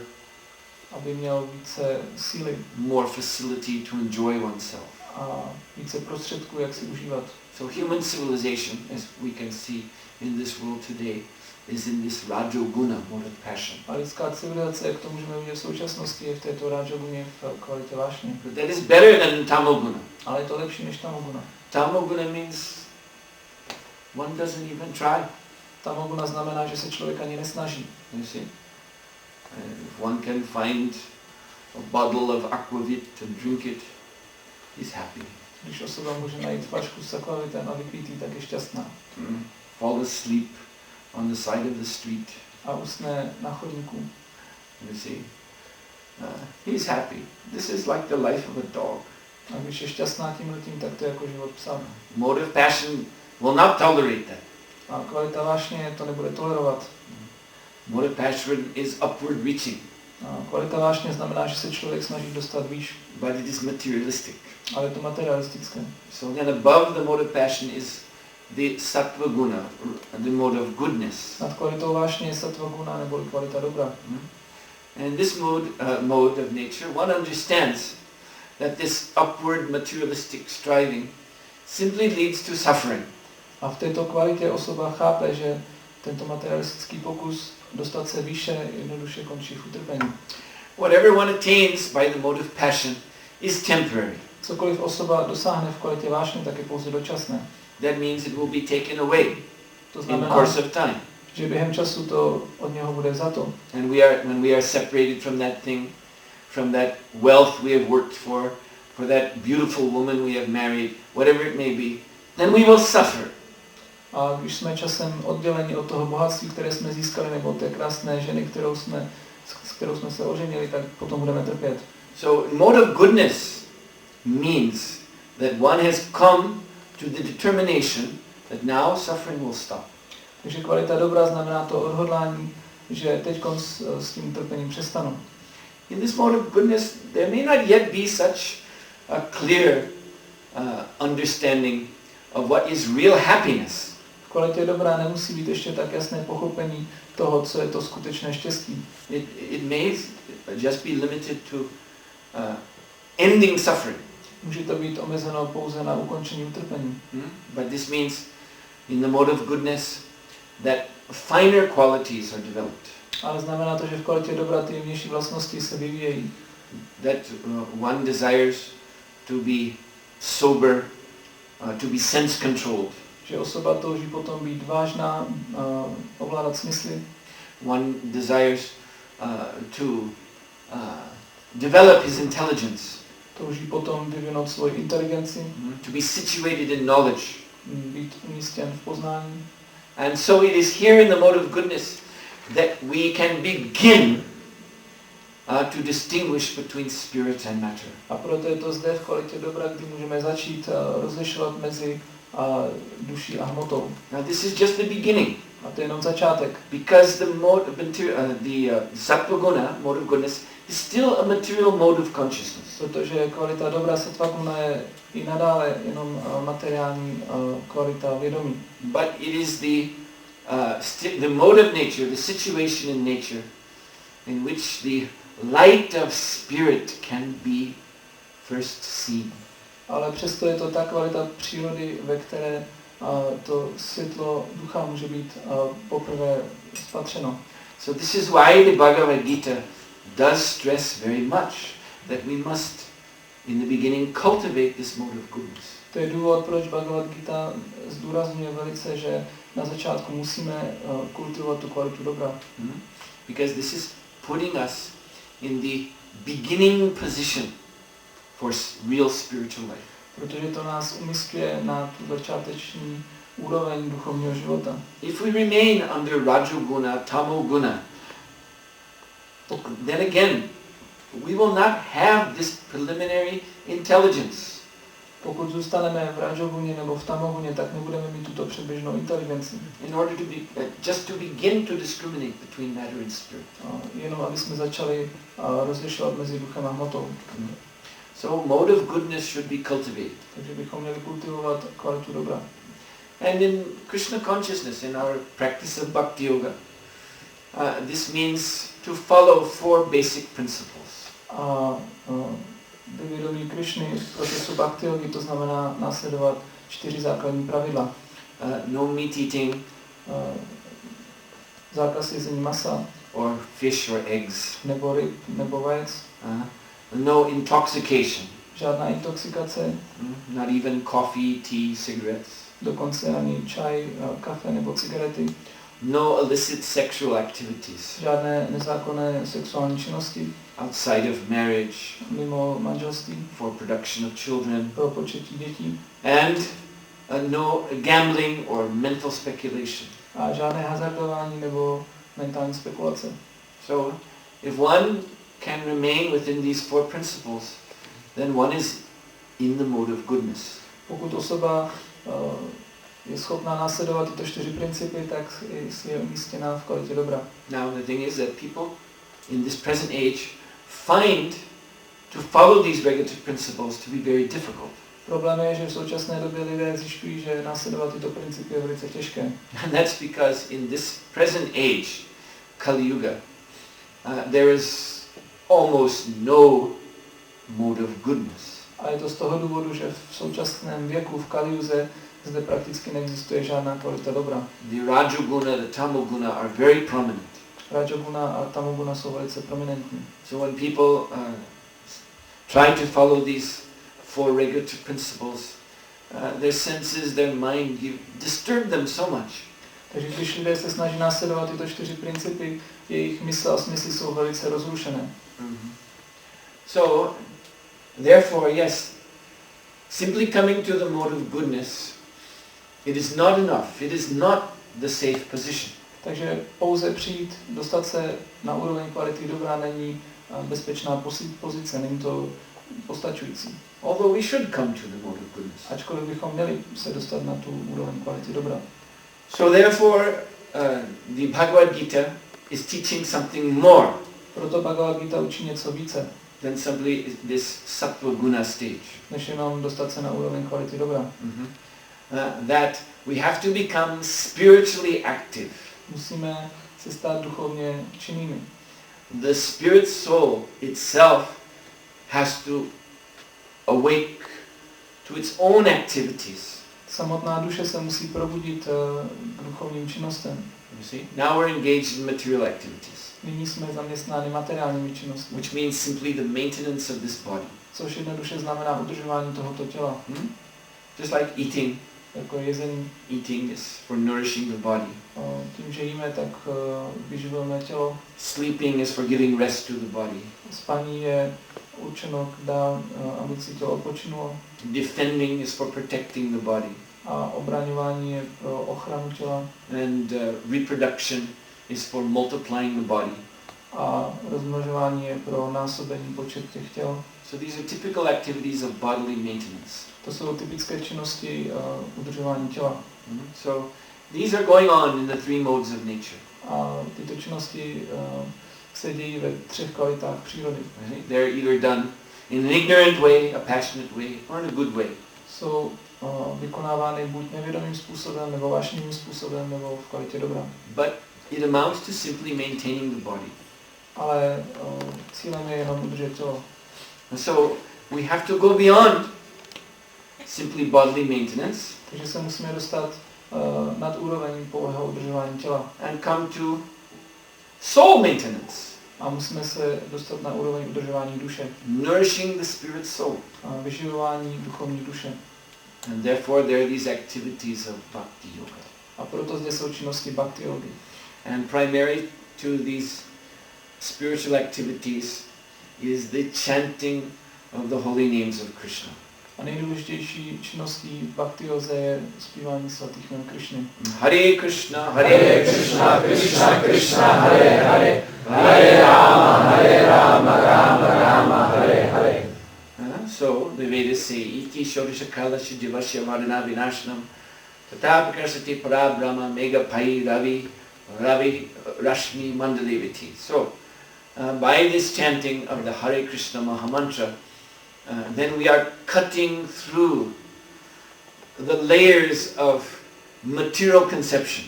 B: aby měl více síly,
A: more facility to enjoy oneself.
B: A více prostředků, jak si užívat.
A: So human civilization, as we can see in this world today, is in this rajoguna mode of passion.
B: A lidská civilizace, jak to můžeme vidět v současnosti, je v této rajoguně v kvalitě vášně.
A: But that is better than tamoguna.
B: Ale je to lepší než tamoguna.
A: Tamoguna means one doesn't even try.
B: Tamoguna znamená, že se člověk ani nesnaží.
A: You see? If one can find a bottle of aquavit and drink it, he's happy.
B: Když osoba může najít flašku s akvavitem a vypít ji, tak je šťastná.
A: Fall asleep on the side of the street.
B: A usne na chodníku.
A: You see? He's happy. This is like the life of a dog.
B: A když je šťastná tímhletím, tak to je jako život psa.
A: Mode of passion will not tolerate that.
B: A kvalita vášně to nebude tolerovat.
A: Mode of passion is upward reaching.
B: A kvalita vášně znamená, že se člověk snaží dostat výš.
A: But it is materialistic.
B: Ale je to materialistické.
A: So then above the mode of passion is the sattva guna, the mode of goodness.
B: Nad kvalitou vášně je sattva guna, nebo kvalita dobra.
A: And this mode of nature, one understands that this upward materialistic striving simply leads to suffering.
B: A v této kvalitě osoba chápe, že tento materialistický pokus dostat se výše jednoduše končí v utrpení.
A: Whatever one attains by the mode of passion is temporary.
B: Cokoliv osoba dosáhne v kvalitě vášně, tak je pouze dočasné.
A: That means it will be taken away
B: To
A: in
B: znamená,
A: course of time.
B: že během času to od něho bude vzato.
A: And when we are separated from that thing, from that wealth we have worked for that beautiful woman we have married, whatever it may be, then we will suffer.
B: A když jsme časem odděleni od toho bohatství, které jsme získali, nebo od té krásné ženy, s kterou jsme se oženili, tak potom budeme trpět.
A: So mode of goodness means that one has come to the determination that now suffering will stop.
B: Takže kvalita dobra znamená to odhodlání, že teď s tím trpením přestanu.
A: In this mode of goodness, there may not yet be such a clear understanding of what is real happiness.
B: V kvalitě dobra nemusí být ještě tak jasné pochopení toho, co je to skutečné štěstí.
A: It may just be limited to ending suffering.
B: Může to být omezeno pouze na ukončení utrpení.
A: But this means in the mode of goodness that finer qualities are developed.
B: Ale znamená to, že v kvalitě dobra ty jemnější vlastnosti se vyvíjejí.
A: That one desires to be sober, to be sense controlled.
B: Že osoba touží potom být vážná, ovládat smysly.
A: One desires to develop his intelligence.
B: Touží potom vyvinout svoji inteligenci.
A: To be situated in knowledge.
B: Být umístěn v poznání.
A: And so it is here in the mode of goodness that we can begin to distinguish between spirit and matter.
B: A proto je to zde v kvalitě dobra, kdy můžeme začít rozlišovat mezi duší a hmotou.
A: Now this is just the beginning.
B: A to je jenom začátek.
A: Because the sattva guna, mode of goodness, is still a material mode of consciousness.
B: Protože kvalita dobra sattva guna je i nadále jenom materiální kvalita vědomí.
A: But it is the mode of nature, the situation in nature, in which the light of spirit can be first seen.
B: Ale přesto je to ta kvalita přírody, ve které to světlo ducha může být poprvé spatřeno.
A: So this is why the Bhagavad Gita does stress very much that we must in the beginning cultivate this mode of goodness.
B: To je důvod, proč Bhagavad Gita zdůrazňuje velice, že na začátku musíme kultivovat tu kvalitu dobra.
A: Because this is putting us in the beginning position for real spiritual life.
B: Protože to nás umístuje na tu začáteční úroveň duchovního života.
A: If we remain under Rajoguna, Tamoguna, then again, we will not have this preliminary intelligence.
B: Pokud zůstaneme v Rajoguně nebo v Tamoguně, tak nebudeme mít tuto předběžnou inteligenci.
A: In order to be, just to begin to discriminate between matter and spirit.
B: Jenom aby jsme začali rozlišovat mezi duchem a hmotou.
A: So mode of goodness should be cultivated.
B: Takže bychom měli kultivovat kvalitu dobra.
A: And in Krishna consciousness, in our practice of bhakti yoga, this means to follow 4 basic principles.
B: Ve vědomí Krišny v procesu bhakti yogi to znamená následovat 4 základní pravidla.
A: No meat eating,
B: zákaz jezení masa,
A: or fish or eggs,
B: nebo ryb, nebo vajec,
A: no intoxication,
B: žádná intoxikace,
A: not even coffee, tea, cigarettes,
B: dokonce ani čaj, kafe nebo cigarety,
A: no illicit sexual activities,
B: žádné nezákonné sexuální činnosti,
A: outside of marriage,
B: mimo manželství,
A: for production of children,
B: pro početí dětí,
A: and no gambling or mental speculation.
B: A žádné hazardování nebo mentální spekulace.
A: So, if one can remain within these 4 principles, then one is in the mode of goodness.
B: Pokud osoba je schopná následovat tyto 4 principy, tak je umístěná v kvalitě dobra.
A: Now the thing is that people in this present age find to follow these regulative principles to be very difficult.
B: Problém je, že v současné době lidé zjišťují, že následovat tyto principy je velice těžké.
A: And that's because in this present age, Kali Yuga, there is almost no mode of goodness.
B: A je to z toho důvodu, že v současném věku v Kaliuze zde prakticky neexistuje žádná kvalita dobra.
A: The Rajoguna, the Tamoguna are very prominent.
B: Rajoguna a Tamoguna jsou velice prominentní.
A: So when people try to follow these 4 regulative principles, their senses, their mind, you disturb them so much.
B: Takže když lidé se snaží následovat tyto 4 principy, jejich mysl a smysly jsou velice rozrušené.
A: So, therefore, yes, simply coming to the mode of goodness, it is not enough. It is not the safe position.
B: Takže pouze přijít, dostat se na úroveň kvality dobra není bezpečná pozice, není to postačující.
A: Although we should come to the mode of goodness.
B: Ačkoliv bychom měli se dostat na tu úroveň kvality dobra.
A: So therefore, the Bhagavad Gita is teaching something more.
B: Proto Bhagavad Gita učí něco více.
A: than simply this sattva guna stage.
B: Než jenom dostat se na úroveň kvality dobra.
A: That we have to become spiritually active.
B: Musíme se stát duchovně činnými.
A: The spirit soul itself has to awake to its own activities.
B: Samotná duše se musí probudit k duchovním činnostem.
A: You see? Now we're engaged in material activities,
B: Nyní jsme zaměstnáni materiálními činnostmi,
A: which means simply the maintenance of this body.
B: což jednoduše znamená udržování tohoto těla.
A: Just like eating.
B: Jako jezení.
A: Eating is for nourishing the body.
B: Tím, že jíme, tak vyživujeme tělo.
A: Sleeping is for giving rest to the body.
B: Spaní je určeno aby si tělo odpočinulo.
A: Defending is for protecting the body.
B: A obraňování je pro ochranu těla.
A: And reproduction is for multiplying the body.
B: A rozmnožování je pro násobení počet těch těl.
A: So these are typical activities of bodily maintenance.
B: To jsou typické činnosti udržování těla.
A: So these are going on in the three modes of nature.
B: A tyto činnosti se dějí ve 3 kvalitách přírody.
A: They're either done in an ignorant way, a passionate way, or in a good way.
B: Jsou vykonávány buď nevědomým způsobem, nebo vášnivým způsobem, nebo v kvalitě dobra.
A: But it amounts to simply maintaining the body.
B: Ale cílem je jenom udržet tělo.
A: And so we have to go beyond simply bodily maintenance.
B: Takže se musíme dostat nad úroveň pouhého udržování těla.
A: And come to soul maintenance.
B: A musíme se dostat na úroveň udržování duše.
A: Nourishing the spirit soul.
B: A vyživování duchovní duše.
A: And therefore there are these activities of bhakti yoga.
B: A proto zde jsou činnosti bhakti yogy.
A: And primary to these spiritual activities is the chanting of the holy names of Krishna.
B: A nejdůležitější činností bhakti yoze je zpívání svatých jmen Krishny.
A: Hare Krishna, Krishna Krishna, Hare Hare,
B: Hare
A: Rama, Rama, Hare Hare. So the Vedas say, Iti Shorisha Kalasha Jivasya Varana Vinashnam, Tatapakasati Parabrahma Mega Pai Ravi Rashmi Mandaleviti. So by this chanting of the Hare Krishna Mahamantra, then we are cutting through the layers of material conception.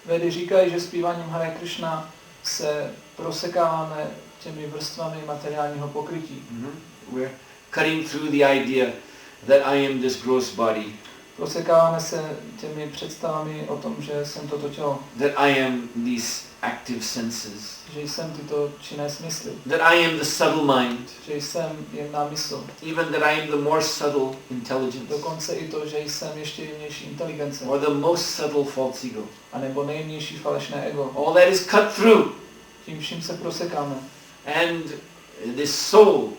B: Vedy říkají, že zpíváním Hare Krishna se prosekáváme těmi vrstvami materiálního pokrytí.
A: We're cutting through the idea that I am this gross body.
B: Prosekáváme se těmi představami o tom, že jsem toto tělo.
A: That I am these active senses.
B: Že jsem tyto činné smysly.
A: That I am the subtle mind.
B: Že jsem jemná mysl.
A: Even that I am the more subtle intelligence.
B: Dokonce i to, že jsem ještě jemnější inteligence.
A: Or the most subtle false ego.
B: A nebo nejjemnější falešné ego.
A: All that is cut through.
B: Tím vším se prosekáme.
A: And this soul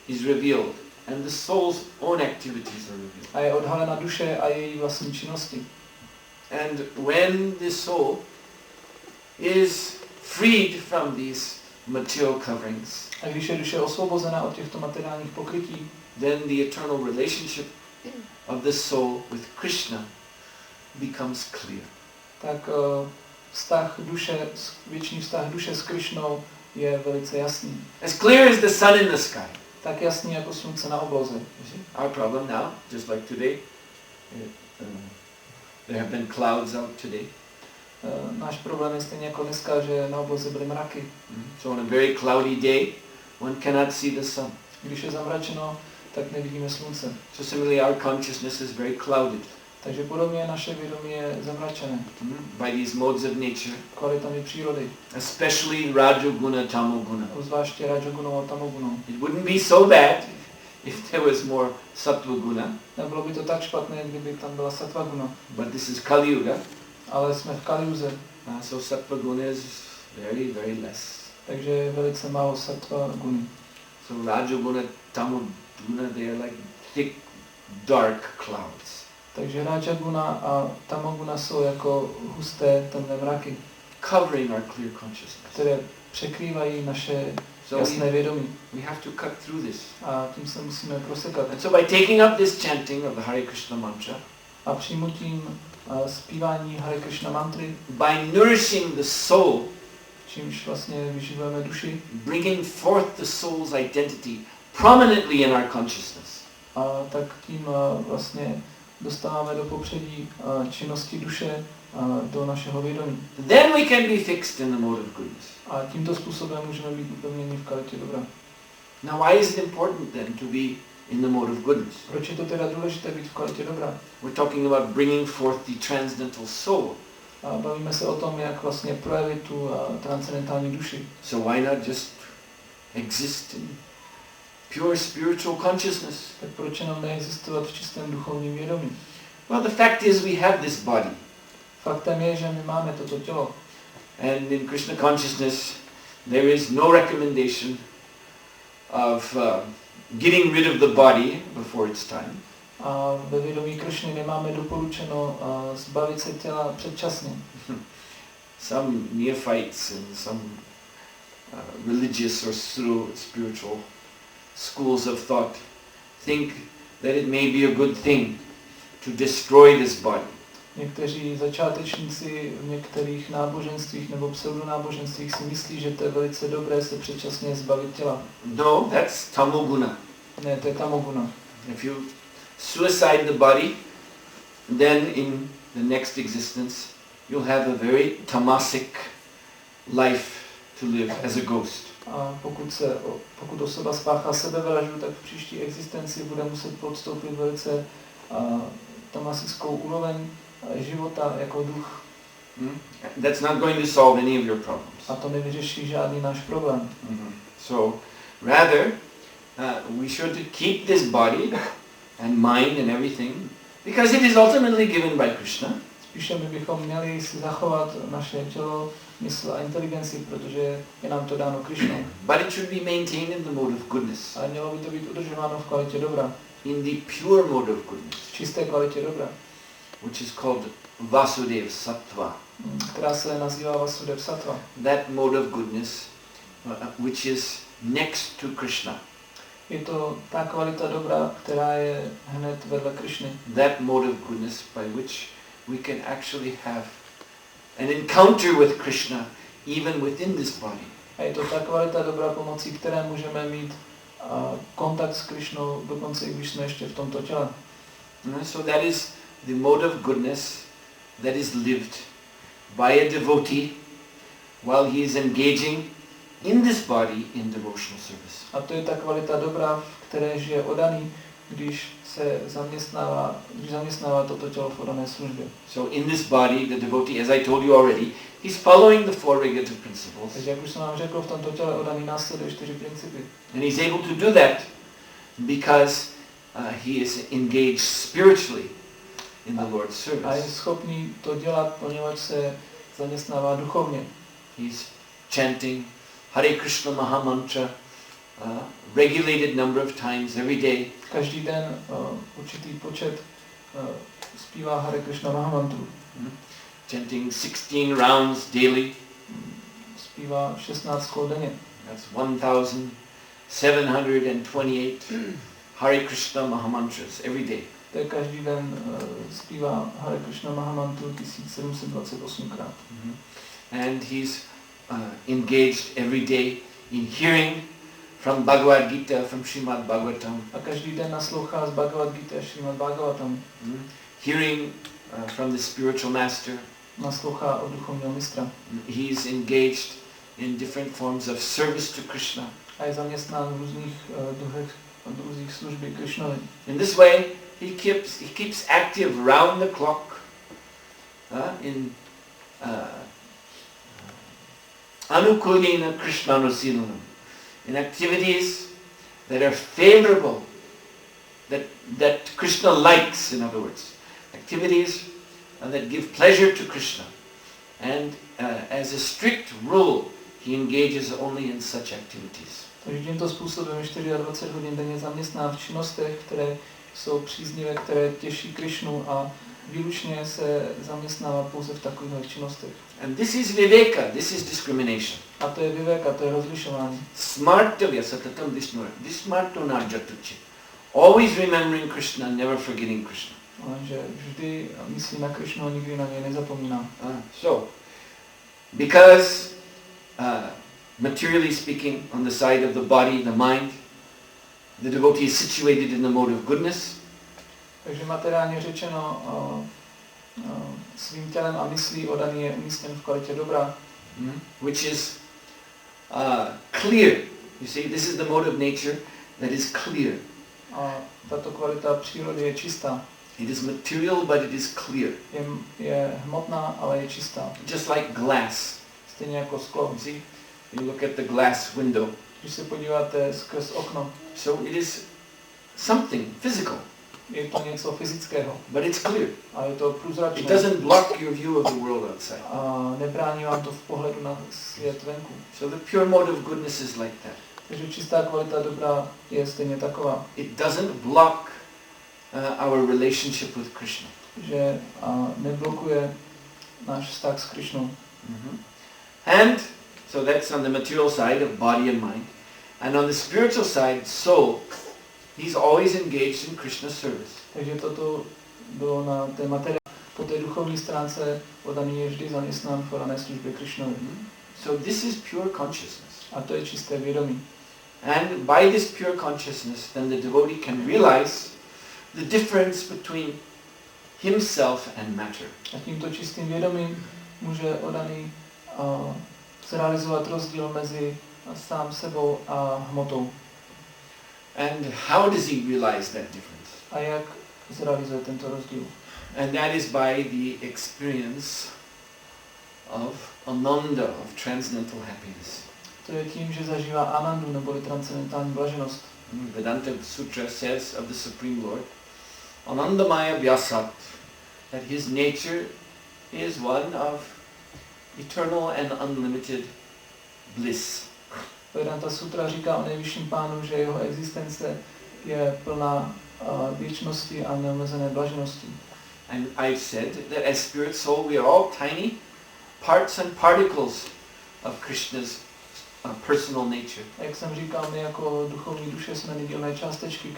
A: is revealed. And the soul's own activities are revealed.
B: A je odhalena duše a její vlastní činnosti.
A: And when the soul is freed from these material coverings,
B: A když je duše osvobozena od těchto materiálních pokrytí,
A: then the eternal relationship of the soul with Krishna becomes clear.
B: tak věčný vztah duše s Krišnou je velice jasný.
A: As clear as the sun in the sky.
B: Tak jasný jako slunce na obloze.
A: Our problem now, just like today, there have been clouds out today.
B: Náš problém je stejně jako dneska, že na obloze byly mraky.
A: So on a very cloudy day, one cannot see the sun.
B: Když je zamračeno, tak nevidíme slunce.
A: So similarly our consciousness is very clouded.
B: Takže podobně naše vědomí je zamračené.
A: By these modes of nature.
B: Kvalitami přírody.
A: Especially Rajoguna, Tamoguna.
B: Zvláště Rajogunou a Tamogunou.
A: It wouldn't be so bad if there was more Sattva Guna.
B: Nebylo by to tak špatné, kdyby tam byla Sattva Guna.
A: But this is Kali Yuga.
B: Ale jsme v Kali Yuze.
A: So Sattva Guna is very, very less.
B: Takže je velice málo Sattva Guny.
A: So Rajoguna, Tamoguna, they are like thick, dark clouds.
B: Takže Rajaguna a Tamoguna jsou jako husté temné mraky,
A: covering our clear consciousness.
B: které překrývají naše jasné vědomí.
A: We have to cut through this.
B: A tím se musíme prosekat.
A: And so by taking up this chanting of the Hare Krishna mantra,
B: a přijmutím zpívání Hare Krishna mantry,
A: by nourishing the soul
B: čímž vlastně vyživujeme duši.
A: Bringing forth the soul's identity prominently in our consciousness.
B: A tak tím vlastně dostáváme do popředí činnosti duše do našeho vědomí.
A: Then we can be fixed in the mode of goodness.
B: A tímto způsobem můžeme být upevněni v kvalitě dobra.
A: Now why is it important then to be in the mode of goodness?
B: Proč je to teda důležité být v kvalitě dobra?
A: We're talking about bringing forth the transcendental soul.
B: A bavíme se o tom, jak vlastně projevit tu transcendentální duši.
A: So why not just exist in pure spiritual consciousness?
B: Tak proč jenom neexistovat v čistém duchovním vědomí?
A: Well, the fact is we have this body.
B: Faktem je, že my máme toto tělo.
A: And in Krishna consciousness there is no recommendation of getting rid of the body before its time.
B: A ve vědomí Krišny nemáme doporučeno zbavit se těla předčasně.
A: Some neophytes and some religious or spiritual schools of thought think that it may be a good thing to destroy this body.
B: Někteří začátečníci v některých náboženstvích nebo pseudonáboženstvích si myslí, že to je velice dobré se předčasně zbavit těla.
A: No, that's tamoguna.
B: Ne, to je tamoguna.
A: If you suicide the body, then in the next existence you'll have a very tamasic life to live as a ghost.
B: A pokud osoba spáchá sebevraždu, tak v příští existenci bude muset podstoupit velice tamasickou úroveň života jako duch.
A: That's not going to solve any of your problems.
B: A to nevyřeší žádný náš problém.
A: So, rather, we should keep this body and mind and everything, because it is ultimately given by Krishna.
B: Spíše my bychom měli si zachovat naše tělo, mysl a inteligenci, protože je nám to dáno Krishnou.
A: But it should be maintained in the mode of goodness.
B: Ale mělo by to být udržováno v kvalitě dobra.
A: In the pure mode of goodness.
B: V čisté kvalitě dobra.
A: Which is called Vasudev Sattva.
B: Která se nazývá Vasudev Sattva.
A: That mode of goodness, which is next to Krishna.
B: Je to ta kvalita dobra, která je hned vedle Krishny.
A: That mode of goodness by which we can actually have an encounter with Krishna even within this body.
B: A je to ta kvalita dobra, pomocí které můžeme mít kontakt s Krishnou, dokonce i když jsme ještě v tomto těle.
A: So that is the mode of goodness that is lived by a devotee while he is engaging in this body in devotional service.
B: A to je ta kvalita dobra, v které žije odaný, když zaměstnává toto tělo v odané službě.
A: So in this body, the devotee, as I told you already, he's following the four regulative principles.
B: Takže jak už jsem vám řekl, v tomto těle odaný následuje 4 principy.
A: And he's able to do that because he is engaged spiritually in the Lord's service.
B: A je schopný to dělat, poněvadž se zaměstnává duchovně.
A: He's chanting Hare Krishna Maha Mantra regulated number of times every day.
B: Každý den určitý počet zpívá Hare Krishna Maha Mantru.
A: Chanting 16 rounds daily.
B: Zpívá 16 kol denně.
A: That's 1728 Hare Krishna Maha Mantras every day.
B: To je každý den zpívá Hare Krishna Maha Mantru 1728krát.
A: And he's engaged every day in hearing from Bhagavad Gita, from Srimad Bhagavatam.
B: A každý den naslouchá z Bhagavad Gita a Srimad Bhagavatam.
A: Hearing from the spiritual master.
B: Naslouchá od duchovního mistra.
A: He's engaged in different forms of service to Krishna.
B: A je zaměstnán v různých druzích služby Krishnovi.
A: In this way, he keeps active round the clock in anukulina Krishnanusilanam, in activities that are favorable, that Krishna likes, in other words, activities that give pleasure to Krishna. And as a strict rule, he engages only in such activities.
B: Takže tímto způsobem 24 hodin denně zaměstná v činnostech, které jsou příznivé, které těší Krishnu, a výlučně se zaměstnává pouze v takových činnostech.
A: And this is Viveka, this is discrimination.
B: A to je Viveka, to je rozlišování.
A: Smartavya satatam visnura, vismarto narjatuchi. Always remembering Krishna, never forgetting Krishna.
B: Že vždy myslí na Krishnu a nikdy na něj nezapomíná.
A: So, because materially speaking, on the side of the body, the mind, the devotee is situated in the mode of goodness.
B: Takže materiálně řečeno, svým tělem a myslí oddaný je umístěn v kvalitě dobra.
A: Which is clear. You see, this is the mode of nature that is clear.
B: A tato kvalita přírody je čistá.
A: It is material, but it is clear.
B: Je hmotná, ale je čistá.
A: Just like glass.
B: Stejně jako sklo.
A: You see, you look at the glass window.
B: Když se podíváte skrz okno,
A: so it is something physical.
B: Je to něco fyzického.
A: But it's clear.
B: A je to průzračné.
A: It doesn't block your view of the world outside.
B: A nebrání vám to v pohledu na svět venku.
A: So the pure mode of goodness is like that.
B: Takže čistá kvalita dobra je stejně taková.
A: It doesn't block our relationship with Krishna.
B: Že neblokuje náš vztah s Krishnou.
A: And so that's on the material side of body and mind. And on the spiritual side, soul, he's always engaged in Krishna's service.
B: Takže toto bylo na té materiálu. Po té duchovní stránce oddaný je vždy zaměstnán v oddané službě Krishnovi.
A: So this is pure consciousness.
B: A to je čisté vědomí.
A: And by this pure consciousness, then the devotee can realize the difference between himself and matter.
B: A tímto čistým vědomím může oddaný zrealizovat rozdíl mezi sám sebou a hmotou.
A: And how does he realize that difference?
B: A jak zrealizuje tento rozdíl?
A: And that is by the experience of ananda, of transcendental happiness.
B: To je tím, že zažívá anandu, neboli transcendentální blaženost.
A: Vedanta Sutra says of the Supreme Lord, Anandamaya Vyasat, that his nature is one of eternal and unlimited bliss.
B: Vedanta Sutra říká o nejvyšším pánu, že jeho existence je plná věčnosti a neomezené blaženosti.
A: And I've said that as spirit soul we are all tiny parts and particles of Krishna's personal nature.
B: Jak jsem říkal, my jako duchovní duše jsme nedílné částečky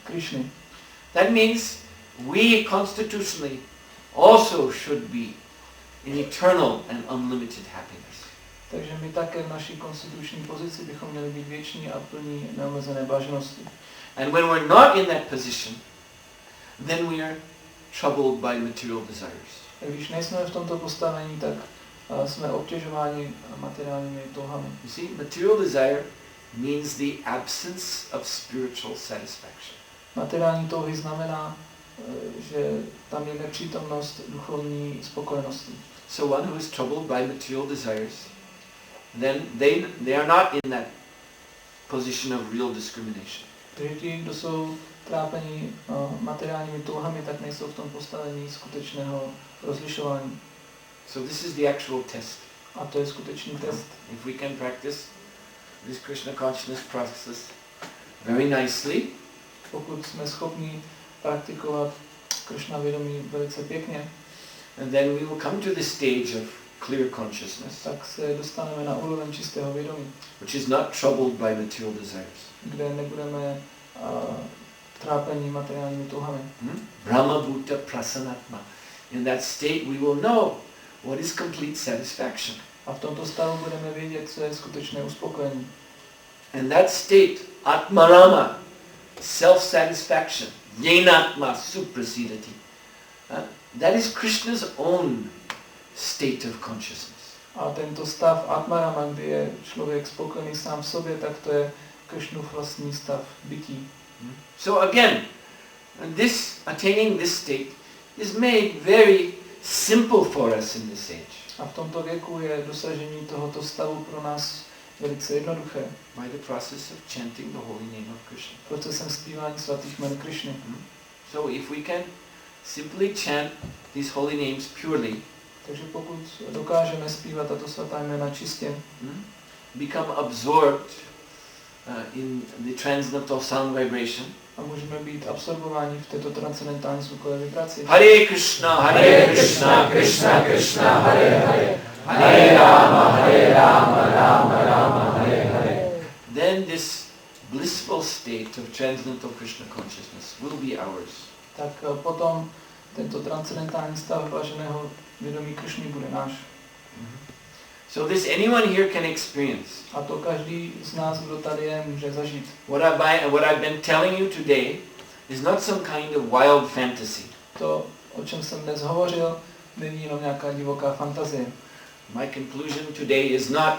B: Krishny.
A: That means we constitutionally also should be in eternal and unlimited happiness.
B: Takže my také v naší konstituční pozici bychom měli být věční a plní neomezené blaženosti.
A: And when we're not in that position, then we are troubled by material desires.
B: A když nejsme v tomto postavení, tak jsme obtěžováni materiálními touhami.
A: You see, material desire means the absence of spiritual satisfaction.
B: Materiální touhy znamená, že tam je nepřítomnost duchovní spokojenosti.
A: So one who is troubled by material desires, then they are not in that position of real discrimination.
B: Takže ti, kdo jsou trápení materiálními touhami, tak nejsou v tom postavení skutečného rozlišování.
A: So this is the actual test.
B: A to je skutečný test.
A: If we can practice this Krishna consciousness process very nicely,
B: pokud jsme schopni praktikovat Krishna vědomí velice pěkně,
A: and then we will come to the stage of clear consciousness,
B: tak se dostaneme na úroveň čistého vědomí,
A: which is not troubled by material desires.
B: kde nebudeme trápení materiálními touhami.
A: Brahma Bhuta Prasanatma. In that state we will know what is complete satisfaction.
B: A v tomto stavu budeme vědět, co je skutečné uspokojení.
A: And that state, Atmarama, self-satisfaction, Jnanatma suprasidati, that is Krishna's own state of consciousness.
B: A tento stav Atmarama, kdy je člověk spokojený sám v sobě, tak to je Krishnův vlastní stav bytí.
A: So again, attaining this state is made very simple for us in this age.
B: A v tomto věku je dosažení tohoto stavu pro nás velice jednoduché.
A: By the process of chanting the holy name of Krishna.
B: Procesem zpívání svatých jmen Krishny.
A: So if we can simply chant these holy names purely,
B: takže pokud dokážeme zpívat tato svatá jména čistě,
A: become absorbed in the transcendental sound vibration,
B: a můžeme být absorbováni v této transcendentální zvukové vibraci.
A: Hare Krishna, Krishna Krishna, Hare Hare, Hare Rama, Rama Rama, Hare Hare. Then this blissful state of transcendental Krishna consciousness will be ours.
B: Tak potom tento transcendentální stav blaženého vědomí Krishny bude náš.
A: So this anyone here can experience.
B: A to každý z nás, kdo tady je, může zažít.
A: What I've been telling you today is not some kind of wild fantasy.
B: To, o čem jsem dnes hovořil, není jenom nějaká divoká fantazie.
A: My conclusion today is not,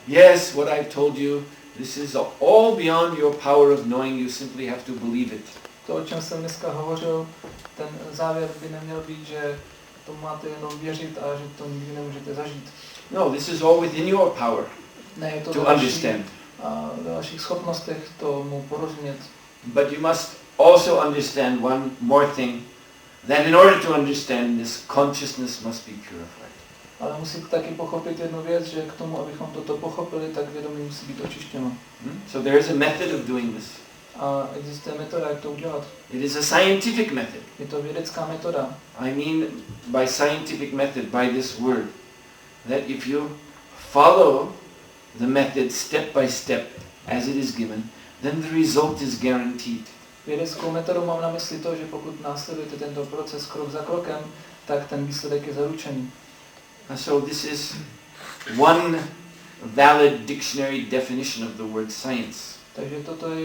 A: yes, what I've told you, this is all beyond your power of knowing, you simply have to believe it.
B: To, o čem jsem dneska hovořil, ten závěr by neměl být, že to máte jenom věřit a že to nikdy nemůžete zažít.
A: No, this is all within your power
B: Ne, je to
A: to understand.
B: ve vašich schopnostech tomu porozumět.
A: But you must also understand one more thing, that in order to understand this, consciousness must be purified.
B: Ale musíte taky pochopit jednu věc, že k tomu, abychom toto pochopili, tak vědomí musí být očištěno.
A: So there is a method of doing this.
B: A existuje metoda, jak to udělat.
A: It is a scientific method.
B: Je to vědecká metoda.
A: I mean by scientific method, by this word, that if you follow the method step by step as it is given, then the result is guaranteed.
B: Vědeckou metodou mám na mysli to, že pokud následujete tento proces krok za krokem, tak ten výsledek je zaručený.
A: So this is one valid dictionary definition of the word science.
B: Takže toto je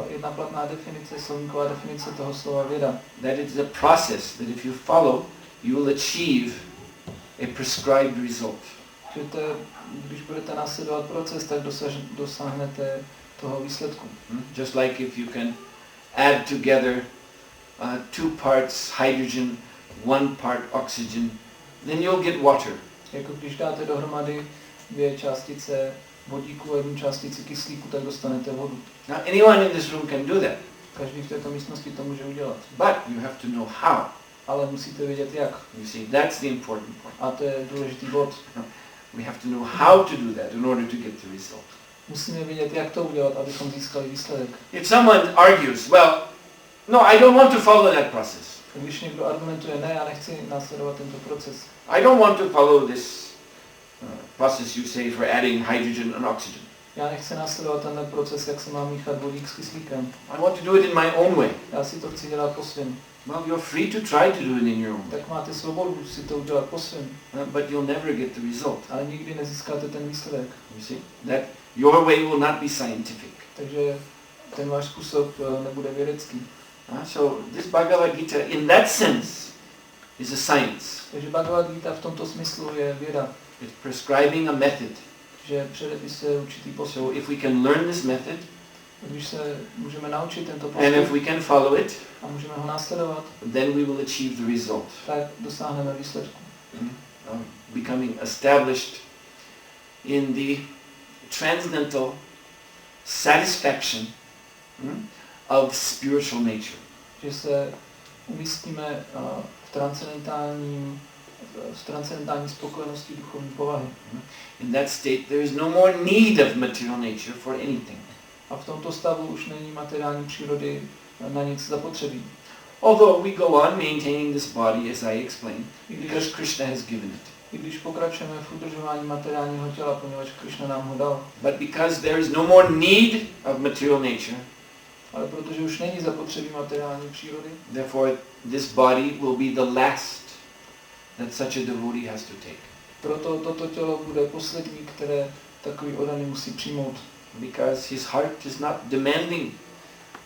B: jedna platná definice, slovníková definice toho slova věda.
A: That it's a process that if you follow, you will achieve a prescribed result.
B: Že to je, když budete následovat proces, tak dosáhnete toho výsledku.
A: Just like if you can add together 2 parts hydrogen, 1 part oxygen, then you'll get water.
B: Jako když dáte dohromady 2 částice vodíku a 1 částici kyslíku, tak dostanete vodu.
A: Now anyone in this room can do that.
B: Každý v této místnosti to může udělat.
A: But you have to know how.
B: Ale musíte vědět jak.
A: You see, that's the important point.
B: A to je důležitý bod.
A: We have to know how to do that in order to get the result.
B: Musíme vědět, jak to udělat, abychom získali výsledek.
A: If someone argues, well, no, I don't want to follow that process.
B: Když někdo argumentuje, ne, já nechci následovat tento proces.
A: I don't want to follow this process you say for adding hydrogen and oxygen.
B: Já nechci následovat tenhle proces, jak se má míchat vodík s kyslíkem.
A: I want to do it in my own way.
B: Já si to chci dělat po svém.
A: Well, you're free to try to do it in your own way.
B: Tak máte svobodu si to udělat po svém.
A: But you'll never get the result.
B: Ale nikdy nezískáte ten výsledek.
A: You see? That your way will not be scientific.
B: Takže ten váš způsob nebude vědecký.
A: So this Bhagavad Gita, in that sense, is a science.
B: Takže Bhagavad Gita v tomto smyslu je věda.
A: It's prescribing a method.
B: Že předepisuje určitý postup.
A: So if we can learn this method,
B: když se můžeme naučit tento
A: and if
B: postup
A: we can follow it,
B: a můžeme ho následovat,
A: then we will achieve the result.
B: tak dosáhneme výsledku.
A: Becoming established in the transcendental satisfaction of spiritual nature.
B: Že se umístíme v transcendentální spokojenosti duchovní povahy.
A: In that state there is no more need of material nature for anything.
B: A v tomto stavu už není materiální přírody na nic zapotřebí.
A: Although we go on maintaining this body, as I explained, because Krishna has given it.
B: I když pokračujeme v udržování materiálního těla, poněvadž Krishna nám ho dal.
A: But because there is no more need of material nature,
B: ale protože už není zapotřebí materiální přírody,
A: therefore this body will be the last that such a devotee has to take.
B: Proto toto tělo bude poslední, které takový odaný musí přijmout.
A: Because his heart is not demanding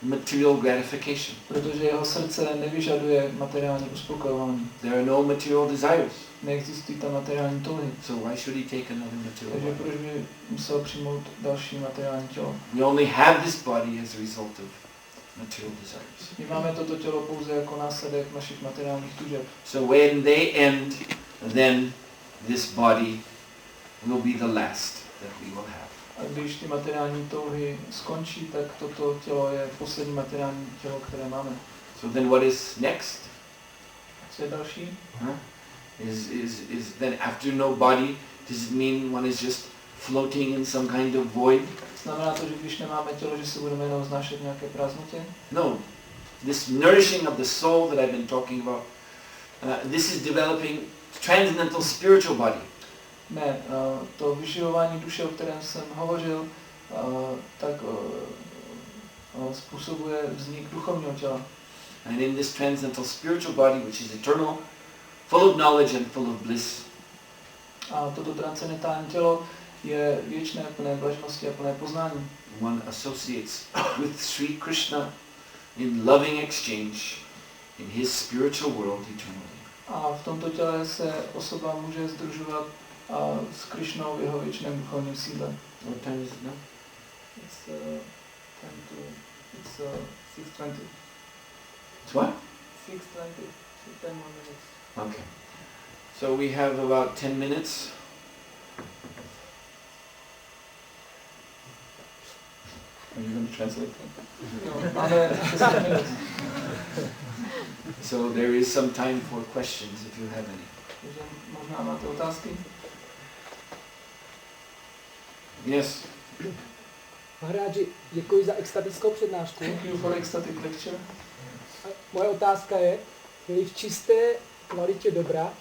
A: material gratification.
B: Protože jeho srdce nevyžaduje materiální uspokojování.
A: There are no material desires.
B: Neexistují tam materiální touhy.
A: So why should he take another material
B: Takže
A: body?
B: proč by musel přijmout další materiální tělo?
A: We only have this body as a result of material desires.
B: My máme toto tělo pouze jako následek našich materiálních tužeb.
A: So when they end, then this body will be the last that we will have.
B: A když ty materiální touhy skončí, tak toto tělo je poslední materiální tělo, které máme.
A: So then what is next?
B: Co je další?
A: Is then after no body, does it mean one is just floating in some kind of void?
B: Znamená to, že když nemáme tělo, že se budeme jenom vznášet v nějaké prázdnotě?
A: No. This nourishing of the soul that I've been talking about, this is developing transcendental spiritual body.
B: Ne, to vyživování duše, o kterém jsem hovořil, tak způsobuje vznik duchovního těla.
A: And in this transcendental spiritual body, which is eternal, full of knowledge and full of bliss,
B: a toto transcendentální tělo je věčné, plné blaženosti a plné poznání.
A: one associates with Sri Krishna in loving exchange in his spiritual world eternally.
B: A v tomto těle se osoba může sdružovat s Krišnou v jeho věčném duchovním sídle.
A: What time is it now?
B: It's 6:20.
A: It's what?
B: 6:20. So 10 more minutes.
A: Okay. So we have about 10 minutes. Are you going to translate that?
B: No, máme 10 minut.
A: So there is some time for questions if you have any.
B: Takže možná máte otázky?
A: Yes.
C: Maharáži, děkuji za extatickou přednášku.
B: Thank you for ecstatic lecture.
C: A moje otázka je v čisté kvalitě dobra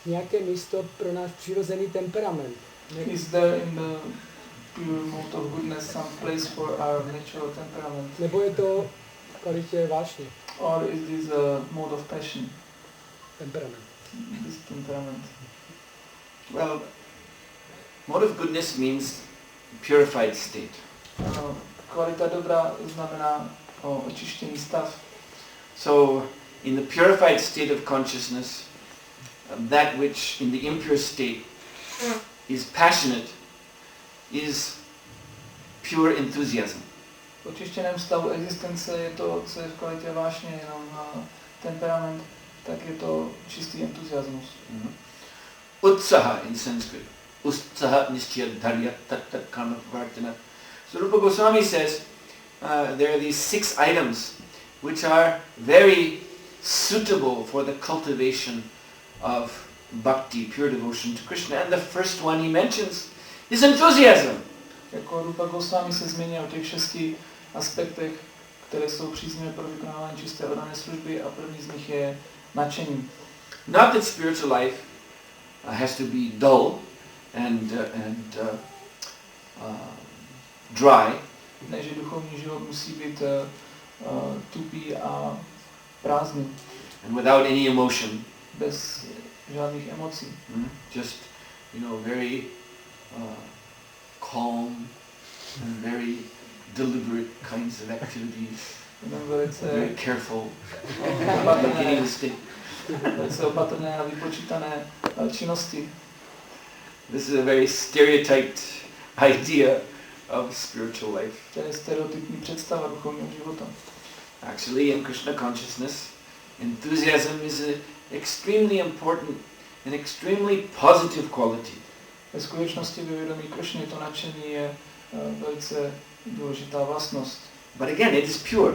C: nějaké místo pro náš přirozený temperament?
B: Is there in the pure mode of goodness some place for our natural temperament?
C: Nebo je to v kvalitě vášně?
B: Or is this a mode of passion?
C: Temperament.
B: This temperament.
A: Well, mode of goodness means purified state.
B: Kvalita dobra znamená očištěný stav.
A: So in the purified state of consciousness, that which in the impure state is passionate is pure enthusiasm.
B: V očištěném stavu existence je to, co je v kvalitě vášně, jenom temperament, tak je to čistý entuziasmus.
A: Utsaha in Sanskrit. Utsaha nischya dharya tat karma pravartana. So Rupa Goswami says there are these 6 items which are very suitable for the cultivation of bhakti, pure devotion to Krishna. And the first one he mentions is enthusiasm.
B: Jako Rupa Goswami se zmínil o těch 6 aspektech, které jsou příznivé pro vykonávání čisté oddané služby a první z nich je nadšení.
A: Not that spiritual life has to be dull and dry.
B: Ne, že duchovní život musí být tupý a prázdný.
A: And without any emotion.
B: Bez žádných emocí.
A: Just, very calm and very deliberate kinds of activities. Very careful.
B: Velice opatrné a vypočítané činnosti.
A: This is a very stereotyped idea of spiritual life.
B: To je stereotypní představa duchovního života.
A: Actually, in Krishna consciousness, enthusiasm is an extremely important and extremely positive quality.
B: Ve skutečnosti ve vědomí Krishny to nadšení je velice důležitá vlastnost.
A: But again, it is pure.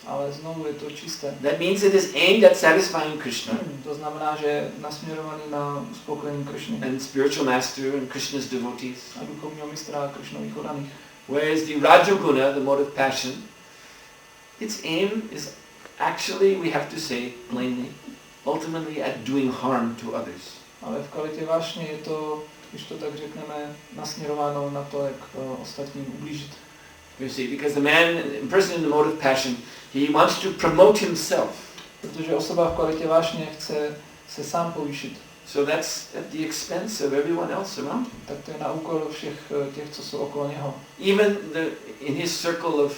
B: Ale znovu je to čisté.
A: That means it is aimed at satisfying Krishna.
B: To znamená, že je nasměrovaný na uspokojení Krishny.
A: And spiritual master and Krishna's devotees.
B: A duchovního mistra a Krishnových oddaných.
A: Whereas the Rajoguna, the mode of passion, its aim is actually, we have to say plainly, ultimately at doing harm to others.
B: Ale v kvalitě vášně je to, když to tak řekneme, nasměrováno na to, jak ostatním ublížit.
A: You see, because the person in the mode of passion, he wants to promote himself.
B: Protože osoba v kvalitě vášně chce se sám povýšit.
A: So that's at the expense of everyone else around him.
B: Tak to je na úkor všech těch, co jsou okolo něho.
A: Even in his circle of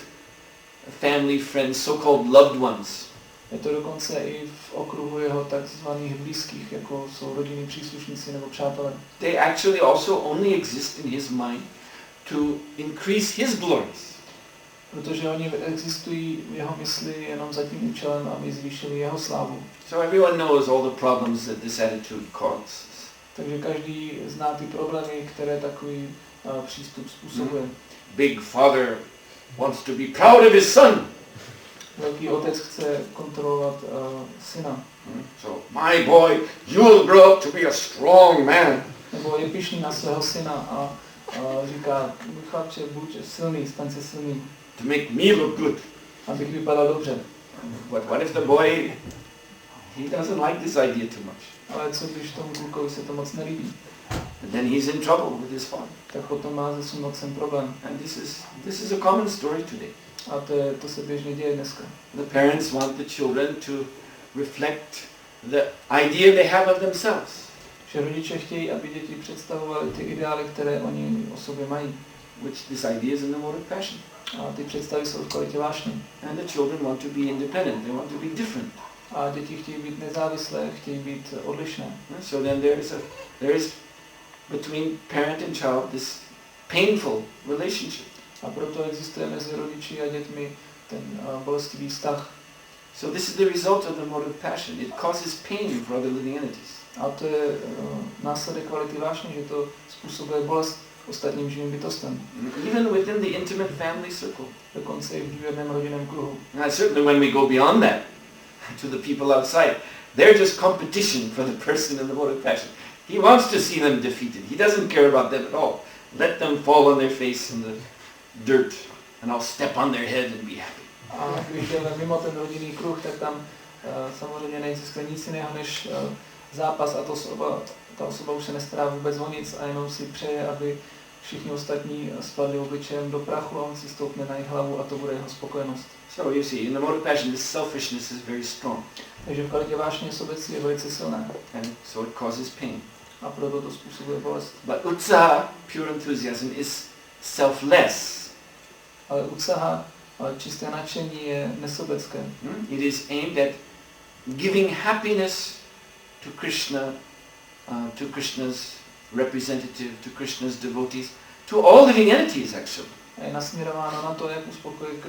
A: family, friends, so-called loved ones.
B: Je to dokonce i v okruhu jeho takzvaných blízkých, jako jsou rodinní příslušníci nebo přátelé.
A: They actually also only exist in his mind to increase his glories.
B: Protože oni existují v jeho mysli jenom za tím účelem, aby zvýšili jeho slávu.
A: So everyone knows all the problems that this attitude causes.
B: Takže každý zná ty problémy, které takový přístup způsobuje.
A: Big father wants to be proud of his son.
B: Velký otec chce kontrolovat syna.
A: So, my boy, you will grow up to be a strong man.
B: Nebo je pyšný na svého syna a říká, můj chlapče, buď silný, staň se silný.
A: To make me look good.
B: Abych vypadal dobře.
A: But what if the boy, he doesn't like this idea too much?
B: Ale co když tomu klukovi se to moc nelíbí?
A: then he's in trouble with his father.
B: tak potom má se svým otcem problém.
A: And this is a common story today.
B: A to se běžně děje dneska.
A: The parents want the children to reflect the idea they have of themselves.
B: Že rodiče chtějí, aby děti představovali ty ideály, které oni o sobě mají.
A: Which this idea is in the mode of passion.
B: A ty představy jsou v kvalitě vášně.
A: And the children want to be independent. They want to be different.
B: A děti chtějí být nezávislé, chtějí být odlišné.
A: So then there is between parent and child this painful relationship.
B: A proto existuje mezi rodiči a dětmi ten bolestivý vztah.
A: So this is the result of the mode of passion. It causes pain for other living entities.
B: A to je následek kvality vášně, že to způsobuje bolest ostatním živým bytostem.
A: Even within the intimate family circle.
B: Dokonce i v důvěrném rodinném kruhu.
A: And certainly when we go beyond that, to the people outside, they're just competition for the person in the mode of passion. He wants to see them defeated. He doesn't care about them at all. Let them fall on their face in the dirt and I'll step on their head and be happy.
B: A když jdeme mimo ten rodinný kruh, tak tam samozřejmě neexistuje nic jiného než zápas a ta osoba už se nestará vůbec o nic a jenom si přeje, aby všichni ostatní spadli obličejem do prachu a on si stoupne na jejich hlavu a to bude jeho spokojenost.
A: So you see, in the mode of passion, this selfishness is very strong.
B: Takže v kvalitě vášně sobectví je velice silné.
A: And so it causes pain.
B: A proto to způsobuje bolest.
A: But utsaha, pure enthusiasm, is selfless.
B: Ale utsaha, čisté nadšení je nesobecké.
A: It is aimed at giving happiness to Krishna, to Krishna's representative, to Krishna's devotees, to all living entities actually.
B: A je nasměrováno na to, jak uspokojit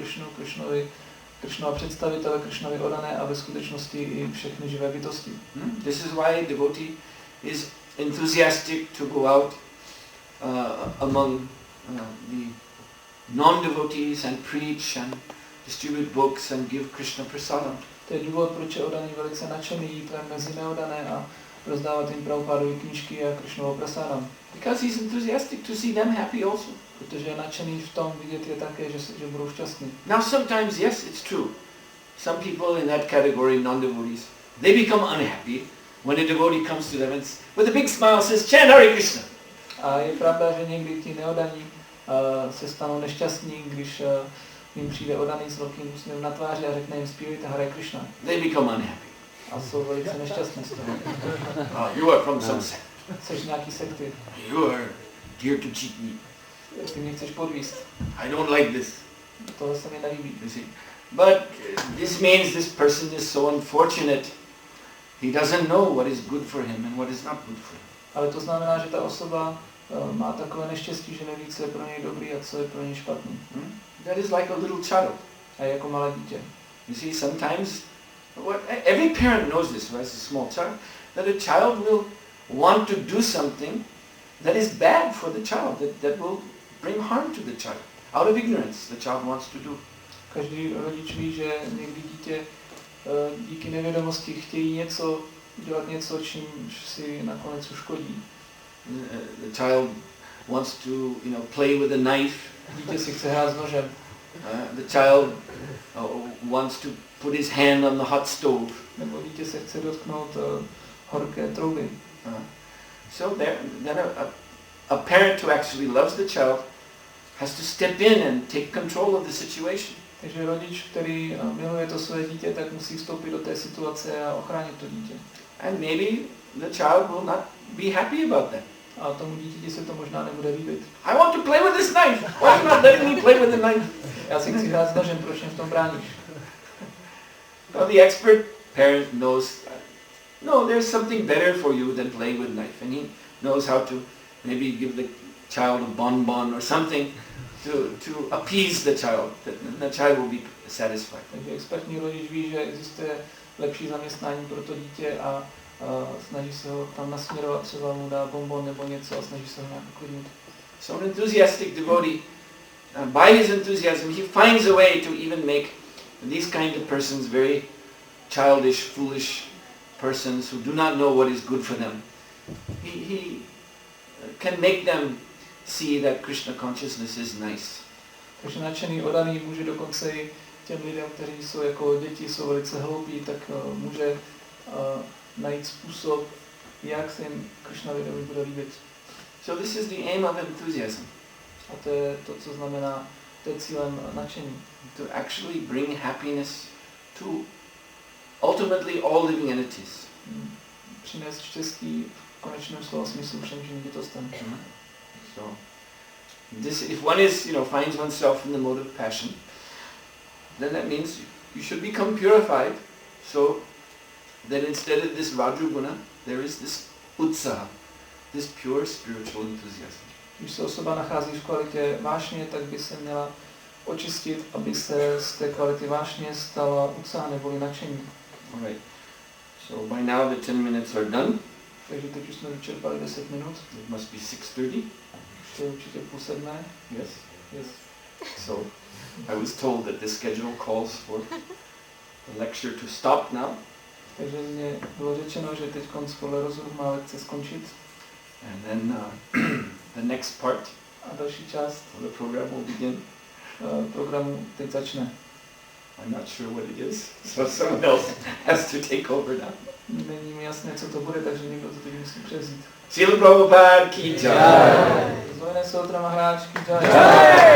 B: Krishnova představitele, Krishnovi oddané a ve skutečnosti i všechny živé bytosti.
A: This is why a devotee is enthusiastic to go out among the non-devotees and preach and distribute books and give Krishna prasadam.
B: To je důvod, proč je oddaný velice nadšený jít mezi neoddané a rozdávat jim Prabhupádovy knížky a Krishnovo prasadam.
A: Because he's enthusiastic to see them happy also.
B: Protože je nadšený v tom vidět je také, že budou šťastní.
A: Now sometimes, yes, it's true. Some people in that category, non-devotees, they become unhappy when a devotee comes to them and with a big smile says, chant Hare Krishna.
B: A je pravda, že někdy ti neoddaní se stanou nešťastní, když jim přijde oddaný s velkým úsměvem na tváři a řekne jim zpívejte Hare Krishna.
A: They become unhappy.
B: A jsou velice nešťastní z toho.
A: You are from some sect.
B: Jseš nějaký sekty.
A: You are here to cheat me.
B: Ty mě chceš podvíst.
A: I don't like this.
B: Tohle se mi nelíbí.
A: You see. But this means this person is so unfortunate. He doesn't know what is good for him and what is not good for him.
B: Ale to znamená, že ta osoba má takové neštěstí, že neví, co je pro něj dobrý a co je pro něj špatný.
A: That is like a little child.
B: A jako malé dítě.
A: You see, sometimes, every parent knows this who has a small child, that a child will want to do something that is bad for the child, that will bring harm to the child. Out of ignorance, the child wants to do.
B: Každý rodič ví, že někdy dítě díky nevědomosti chtějí dělat něco, čím si nakonec uškodí.
A: The child wants to, play with a knife.
B: Dítě si chce hrát s nožem.
A: The child wants to put his hand on the hot stove.
B: Nebo dítě se chce dotknout horké trouby.
A: So then a parent who actually loves the child has to step in and take control of the situation.
B: Takže rodič, který miluje to své dítě, tak musí vstoupit do té situace a ochránit to dítě.
A: And maybe the child will not be happy about that.
B: A tomu dítěti se to možná nebude líbit.
A: I want to play with this knife. Why are you not letting me play with the knife?
B: Já si chci hrát s nožem, proč mě v tom bráníš?
A: Well, the expert parent knows, no, there's something better for you than playing with knife, and he knows how to maybe give the child a bonbon or something to appease the child. The child will be satisfied.
B: Takže expertní rodič ví, že existuje lepší zaměstnání pro to dítě a snaží se ho tam nasměrovat, třeba mu dá bonbon nebo něco a snaží se ho nějak uklidnit.
A: So an enthusiastic devotee, by his enthusiasm, he finds a way to even make these kind of persons very childish, foolish persons who do not know what is good for them. He can make them see that Krishna consciousness is nice.
B: Takže nadšený oddaný může dokonce i těm lidem, kteří jsou jako děti, jsou velice hloupí, tak může najít způsob, jak se jim Krishna vědomí bude líbit.
A: So this is the aim of enthusiasm.
B: A to je to, co znamená, to je cílem nadšení.
A: To actually bring happiness to ultimately all living entities.
B: Přinést štěstí v konečném slova smyslu všem živým bytostem.
A: So, this, if one is, finds oneself in the mode of passion, then that means you should become purified, so that instead of this Rajoguna, there is this utsaha, this pure spiritual enthusiasm.
B: Když se osoba nachází v kvalitě vášně, tak by se měla očistit, aby se z té kvality vášně stala utsaha neboli nadšení.
A: Alright. So by now the 10 minutes are done.
B: Takže teď už jsme vyčerpali 10 minut.
A: It must be 6:30.
B: Už je určitě 6:30.
A: Yes.
B: Yes.
A: So I was told that the schedule calls for the lecture to stop now.
B: Takže mě bylo řečeno, že teď podle rozhodu má lekce skončit.
A: And then the next part
B: A další část
A: of the program will begin.
B: Programu teď začne.
A: I'm not sure what it is, so someone else has to take over now.
B: Není mi jasné, co to bude, takže někdo to teď musí převzít.
A: Srila Prabhupada ki jai.
B: Zdvojené Suhotra Maharaj ki jai.